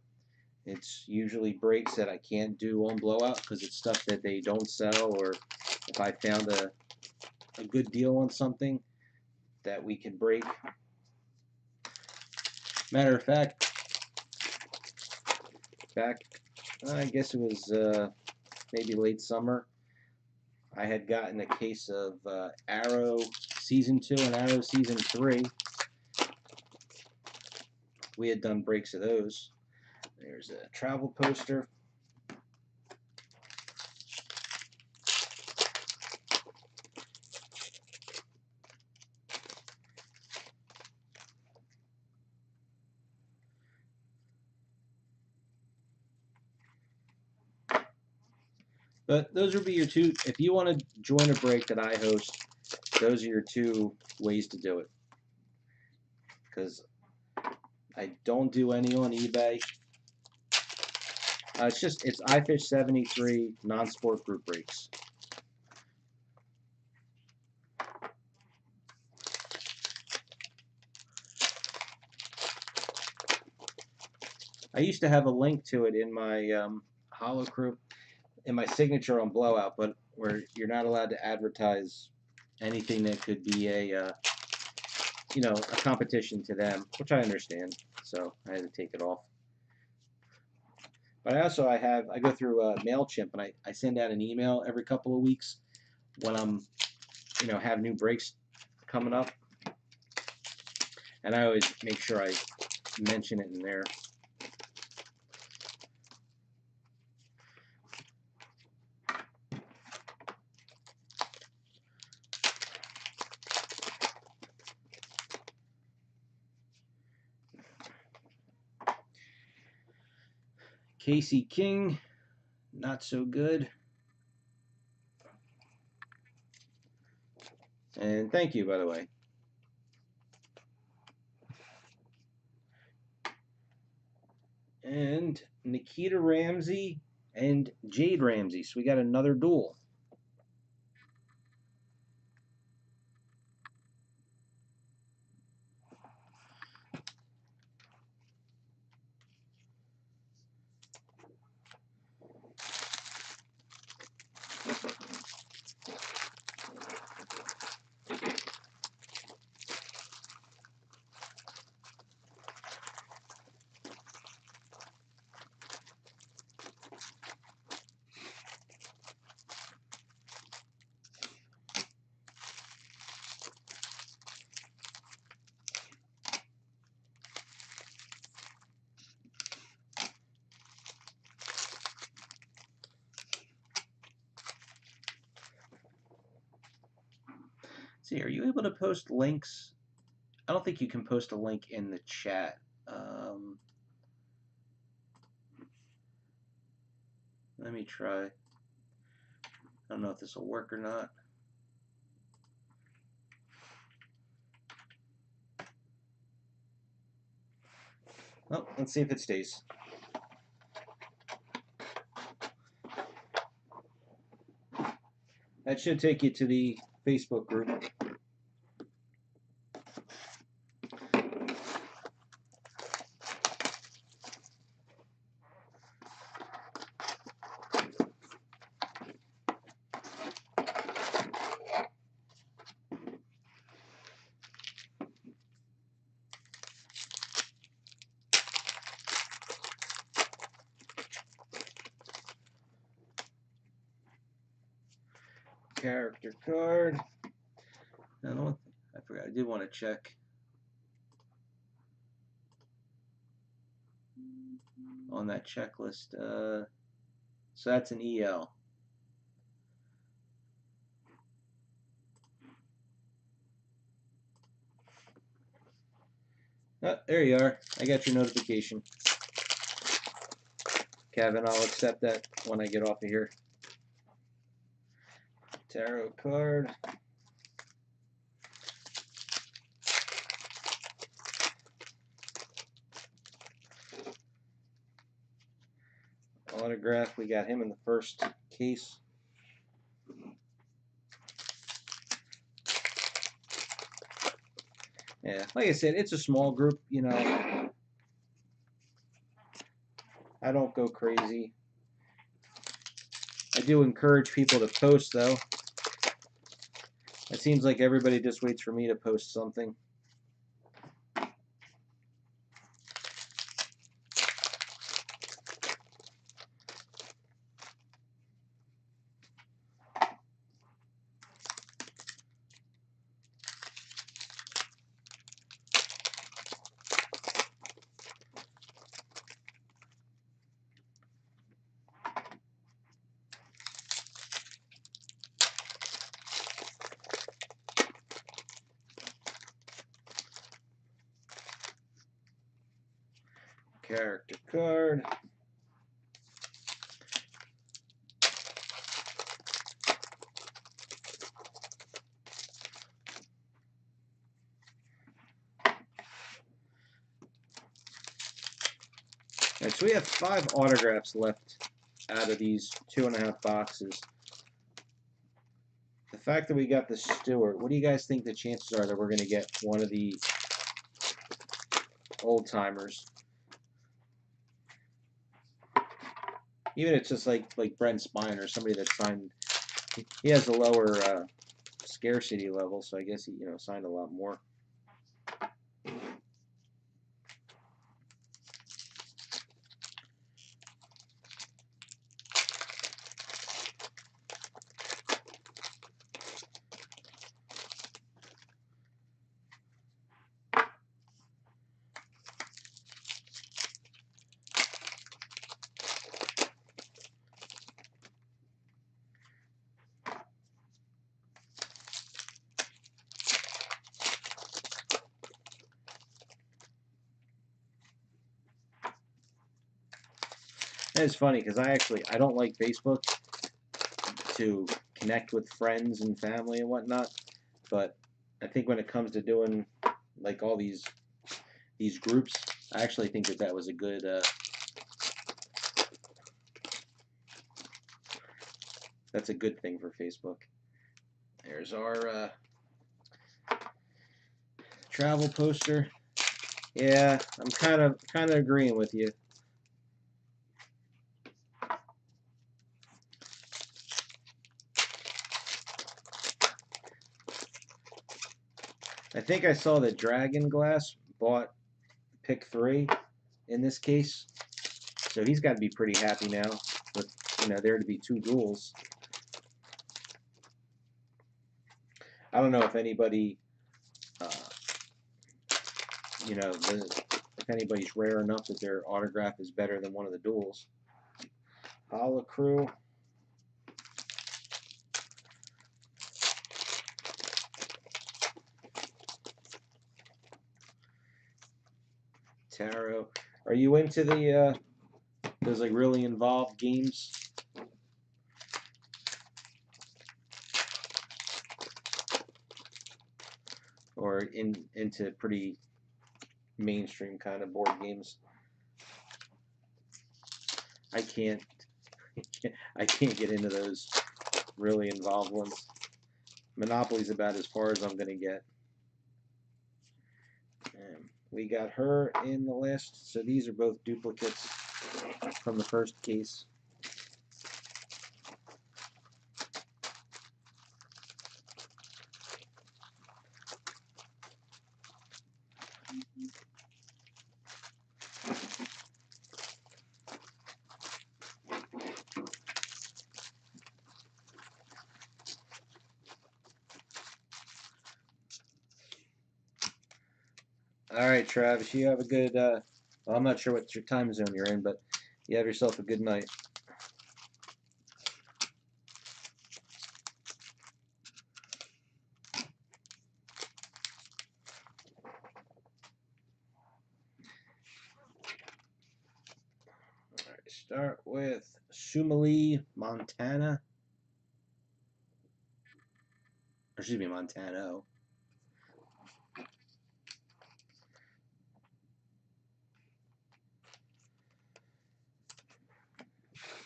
It's usually breaks that I can't do on blowout because it's stuff that they don't sell, or if I found a good deal on something that we can break. Matter of fact, back, I guess it was maybe late summer, I had gotten a case of Arrow Season 2 and Arrow Season 3. We had done breaks of those. There's a travel poster. But those would be your 2. If you want to join a break that I host, those are your 2 ways to do it. Because I don't do any on eBay. It's iFish 73 non-sport group breaks. I used to have a link to it in my Holo Crew, in my signature on Blowout, but where you're not allowed to advertise anything that could be a a competition to them, which I understand. So I had to take it off. But I go through MailChimp, and I send out an email every couple of weeks when I'm, have new breaks coming up. And I always make sure I mention it in there. Casey King, not so good. And thank you, by the way. And Nikita Ramsey and Jade Ramsey. So we got another duel. See, are you able to post links? I don't think you can post a link in the chat. Let me try. I don't know if this will work or not. Well, let's see if it stays. That should take you to the Facebook group. Character card. I forgot. I did want to check on that checklist. So that's an EL. Oh, there you are. I got your notification. Kevin, I'll accept that when I get off of here. Tarot card. Autograph. We got him in the first case. Yeah, like I said, it's a small group, you know. I don't go crazy. I do encourage people to post, though. It seems like everybody just waits for me to post something. Character card. Alright, so we have 5 autographs left out of these 2.5 boxes. The fact that we got the Stewart, what do you guys think the chances are that we're going to get one of the old timers? Even if it's just like Brent Spiner, somebody that signed, he has a lower scarcity level, so I guess he signed a lot more. It's funny because I don't like Facebook to connect with friends and family and whatnot, but I think when it comes to doing like all these groups, I actually think that was a good that's a good thing for Facebook. There's our travel poster. Yeah, I'm kind of agreeing with you. I think I saw that Dragon Glass bought pick 3 in this case, so he's got to be pretty happy now with there to be 2 duels. I don't know if anybody uh, if anybody's rare enough that their autograph is better than one of the duels. Holocrew. Tarot. Are you into the those like really involved games? Or into pretty mainstream kind of board games? I can't I can't get into those really involved ones. Monopoly's about as far as I'm gonna get. We got her in the list, so these are both duplicates from the first case. All right, Travis, you have a good. Well, I'm not sure what your time zone you're in, but you have yourself a good night. All right, start with Sumali, Montana. Or excuse me, Montano.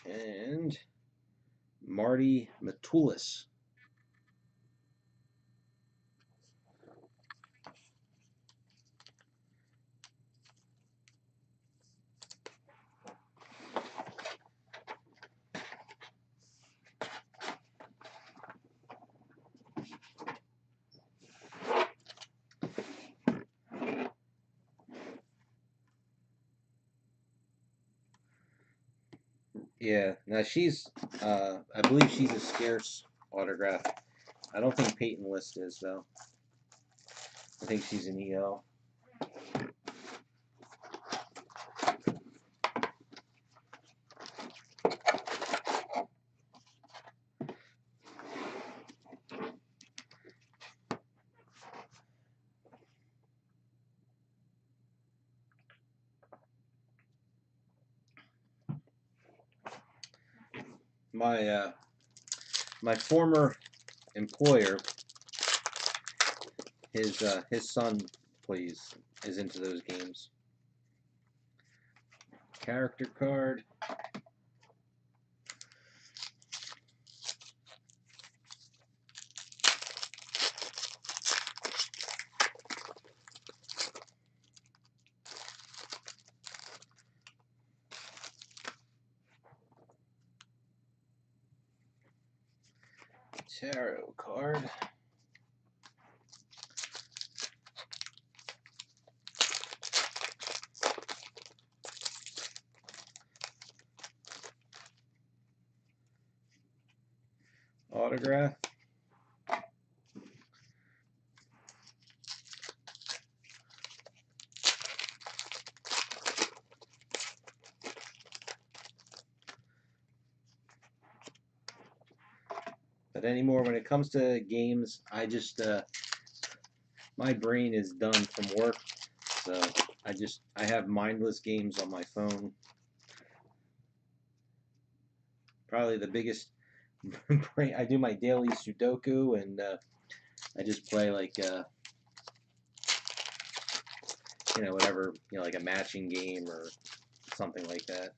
And Marty Matulis. Yeah, now I believe she's a scarce autograph. I don't think Peyton List is, though. I think she's an EL. My former employer, his son is into those games. Character card. Tarot card. Autograph. But anymore, when it comes to games, my brain is done from work, so I have mindless games on my phone. probably the biggest brain. I do my daily Sudoku, and I just play like whatever, like a matching game or something like that.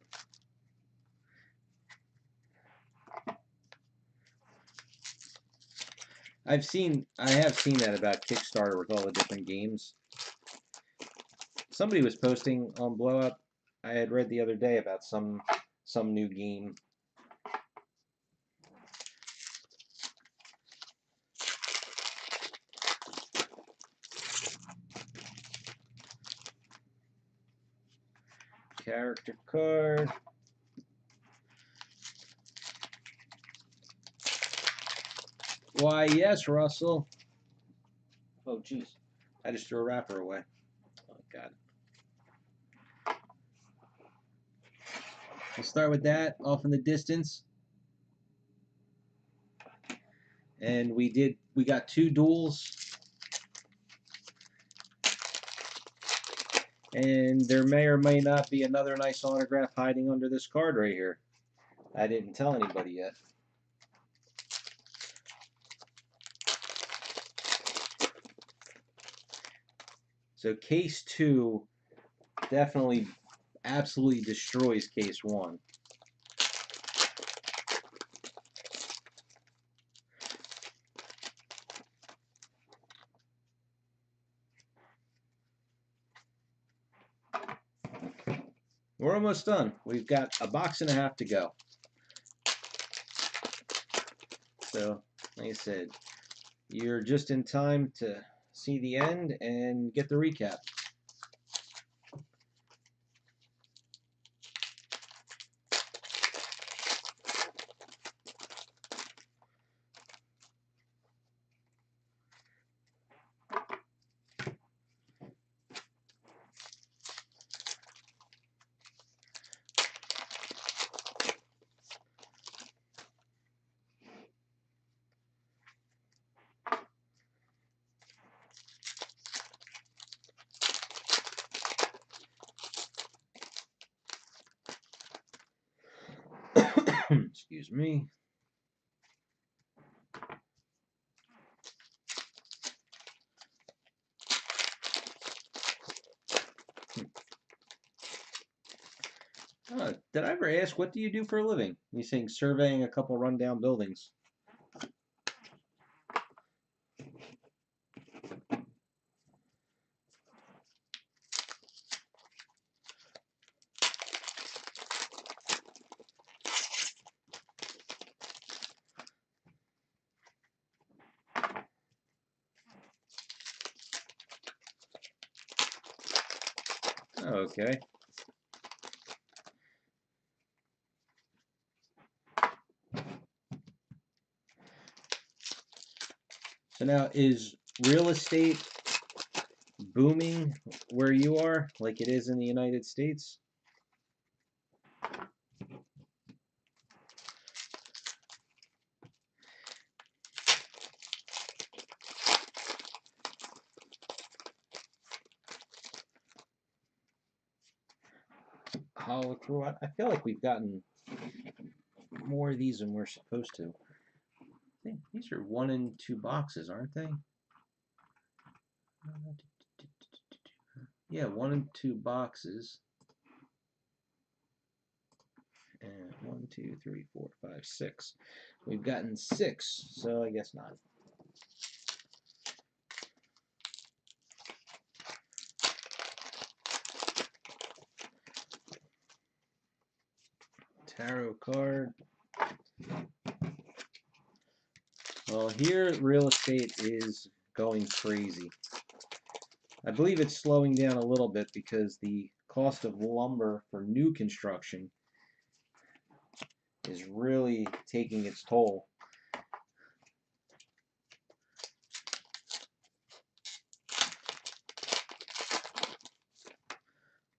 I have seen that about Kickstarter with all the different games. Somebody was posting on Blow Up. I had read the other day about some new game. Character card. Why, yes, Russell. Oh, jeez. I just threw a wrapper away. Oh, God. We'll start with that off in the distance. And we got 2 duels. And there may or may not be another nice autograph hiding under this card right here. I didn't tell anybody yet. So case 2 definitely absolutely destroys case 1. We're almost done. We've got a box and a half to go. So, like I said, you're just in time to see the end and get the recap. Excuse me. Did I ever ask, what do you do for a living? You're saying surveying a couple rundown buildings. Okay. So now, is real estate booming where you are, like it is in the United States? I feel like we've gotten more of these than we're supposed to. I think these are 1 and 2 boxes, aren't they? Yeah, 1 and 2 boxes. And 1, 2, 3, 4, 5, 6. We've gotten 6, so I guess not. Tarot card. Well, here real estate is going crazy. I believe it's slowing down a little bit because the cost of lumber for new construction is really taking its toll.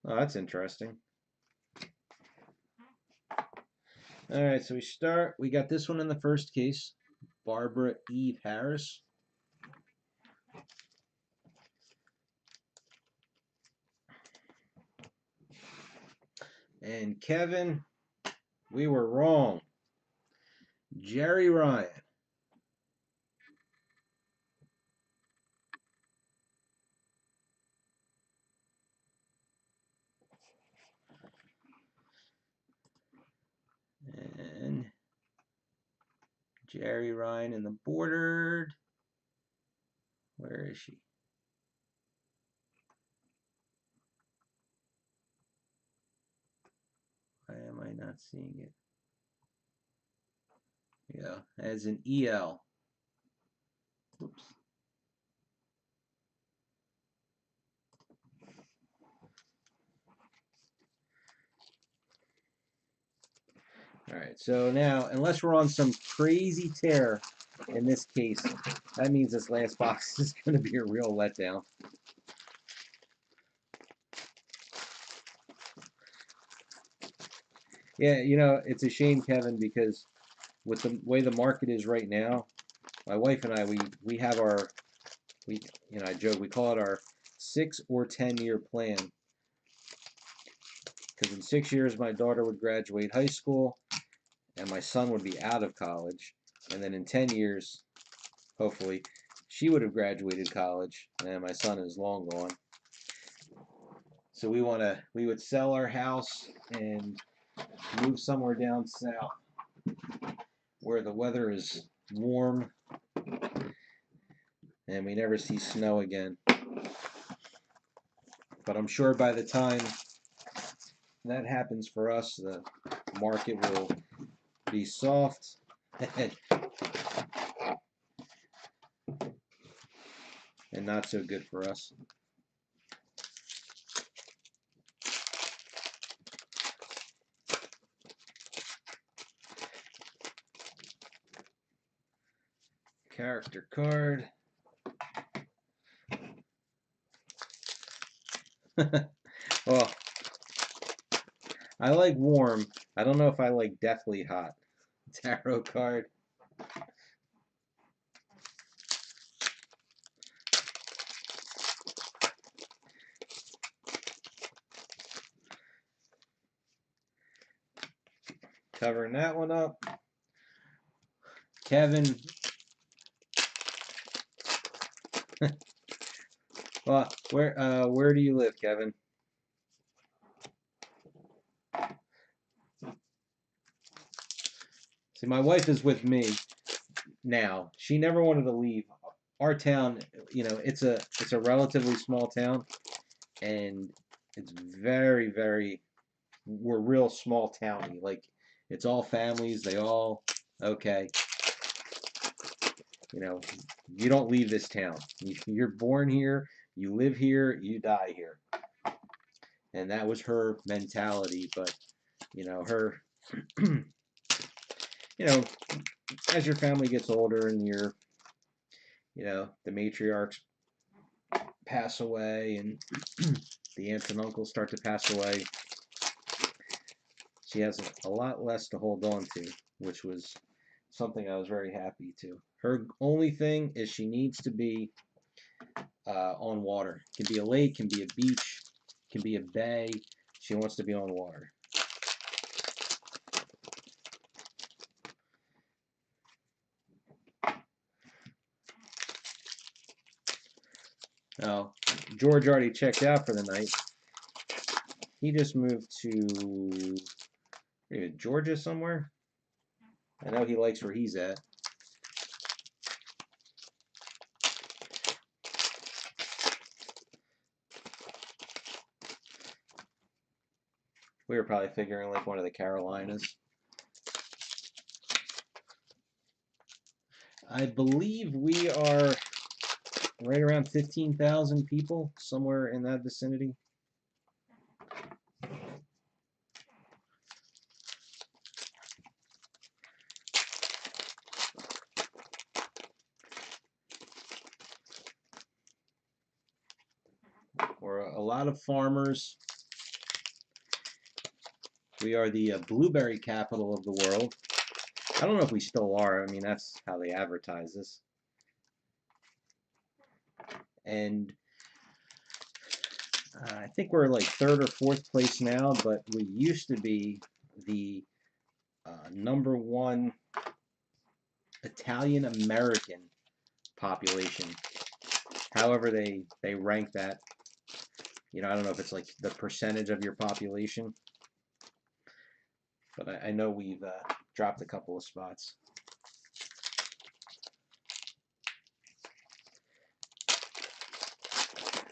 Oh, that's interesting. All right, so we got this one in the first case, Barbara Eve Harris. And Kevin, we were wrong. Jerry Ryan. And Jerry Ryan in the bordered. Where is she? Why am I not seeing it? Yeah, as an EL. Oops. All right, so now, unless we're on some crazy tear in this case, that means this last box is going to be a real letdown. Yeah, you know, it's a shame, Kevin, because with the way the market is right now, my wife and I, we have our, you know, I joke, we call it our 6 or 10-year plan. Because in 6 years, my daughter would graduate high school, and my son would be out of college. And then in 10 years, hopefully, she would have graduated college, and my son is long gone. So we would sell our house and move somewhere down south where the weather is warm and we never see snow again. But I'm sure by the time that happens for us, the market will be soft and not so good for us. Character card. Well, I like warm. I don't know if I like deathly hot. Tarot card. Covering that one up. Kevin. Well, where do you live, Kevin? See, my wife is with me now. She never wanted to leave. Our town, you know, it's a relatively small town, and it's very, very, we're real small towny. Like, it's all families. They all, okay. You know, you don't leave this town. You're born here, you live here, you die here. And that was her mentality. But, you know, her, you know, as your family gets older and you're, you know, the matriarchs pass away and the aunts and uncles start to pass away, she has a lot less to hold on to, which was something I was very happy to. Her only thing is she needs to be on water. It can be a lake, can be a beach, can be a bay. She wants to be on water. Now, George already checked out for the night. He just moved to Georgia somewhere. I know he likes where he's at. We were probably figuring like one of the Carolinas. I believe we are right around 15,000 people, somewhere in that vicinity. We're a lot of farmers. We are the blueberry capital of the world. I don't know if we still are. I mean, that's how they advertise this. And I think we're like third or fourth place now, but we used to be the number one Italian American population. However they rank that. You know, I don't know if it's like the percentage of your population, but I know we've dropped a couple of spots.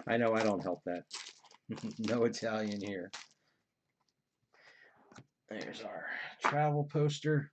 I know I don't help that. No Italian here. There's our travel poster.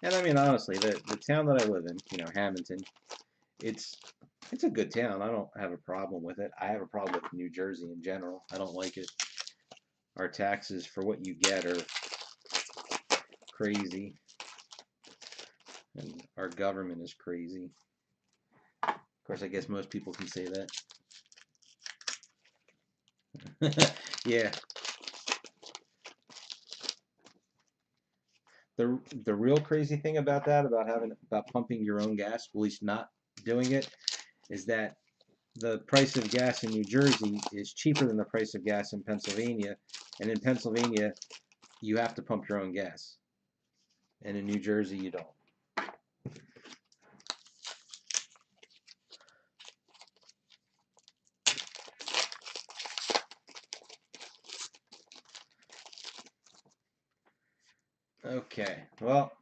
And I mean, honestly, the town that I live in, you know, Hamilton, it's it's a good town. I don't have a problem with it. I have a problem with New Jersey in general. I don't like it. Our taxes for what you get are crazy, and our government is crazy. Of course, I guess most people can say that. Yeah. The real crazy thing about that, about pumping your own gas, at least not doing it, is that the price of gas in New Jersey is cheaper than the price of gas in Pennsylvania, and in Pennsylvania you have to pump your own gas, and in New Jersey you don't. Okay, well,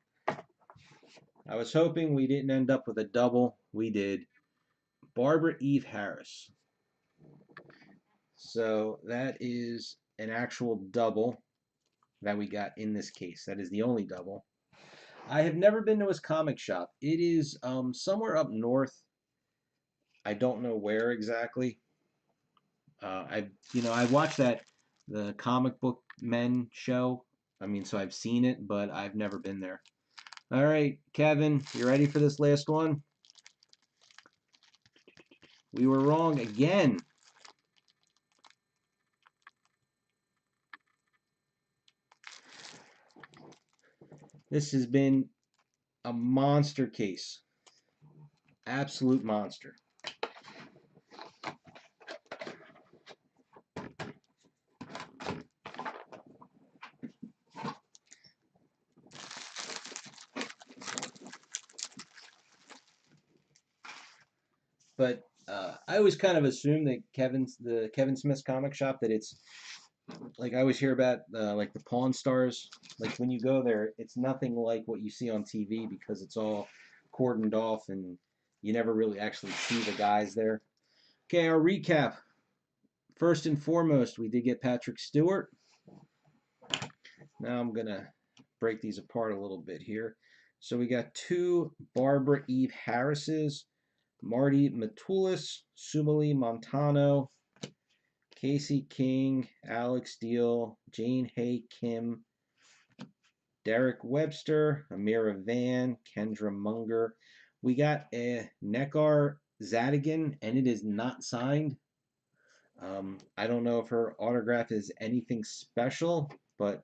I was hoping we didn't end up with a double. We did. Barbara Eve Harris. So that is an actual double that we got in this case. That is the only double. I have never been to his comic shop. It is somewhere up north. I don't know where exactly. I watched the comic book men show. I mean, so I've seen it, but I've never been there. All right, Kevin, you ready for this last one? We were wrong again. This has been a monster case. Absolute monster. But I always kind of assume that the Kevin Smith's comic shop, that it's like I always hear about like the Pawn Stars. Like when you go there, it's nothing like what you see on TV because it's all cordoned off and you never really actually see the guys there. Okay, our recap. First and foremost, we did get Patrick Stewart. Now I'm gonna break these apart a little bit here. So we got two Barbara Eve Harrises, Marty Matulis, Sumali Montano, Casey King, Alex Deal, Jane Hay Kim, Derek Webster, Amira Van, Kendra Munger. We got a Nekar Zadigan, and it is not signed. I don't know if her autograph is anything special, but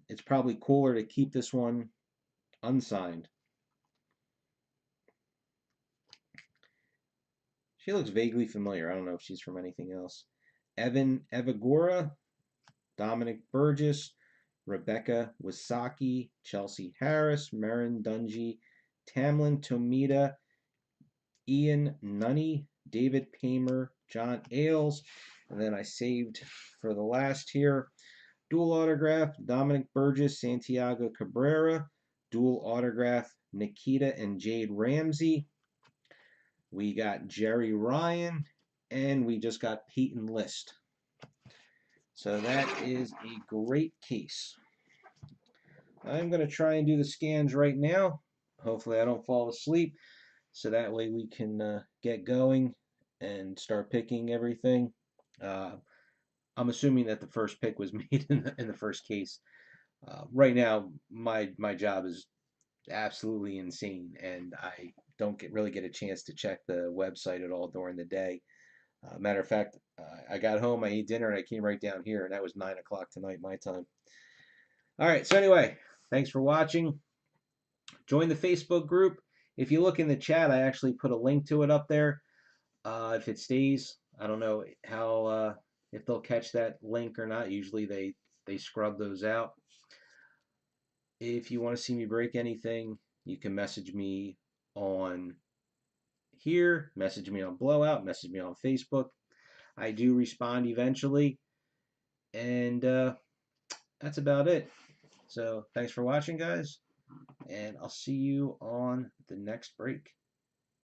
it's probably cooler to keep this one unsigned. She looks vaguely familiar. I don't know if she's from anything else. Evan Evagora, Dominic Burgess, Rebecca Wasaki, Chelsea Harris, Marin Dungy, Tamlin Tomita, Ian Nunny, David Paymer, John Ailes, and then I saved for the last here. Dual autograph, Dominic Burgess, Santiago Cabrera. Dual autograph, Nikita and Jade Ramsey. We got Jerry Ryan, and we just got Peyton List. So that is a great case. I'm going to try and do the scans right now. Hopefully I don't fall asleep, so that way we can get going and start picking everything. I'm assuming that the first pick was made in the first case. Right now, my job is absolutely insane, and I don't really get a chance to check the website at all during the day. Matter of fact, I got home, I ate dinner, and I came right down here, and that was 9 o'clock tonight my time. All right, so anyway, thanks for watching. Join the Facebook group. If you look in the chat, I actually put a link to it up there. If it stays, I don't know how if they'll catch that link or not. Usually they scrub those out. If you want to see me break anything, you can message me on here, message me on Blowout, message me on Facebook. I do respond eventually, and that's about it. So thanks for watching, guys, and I'll see you on the next break.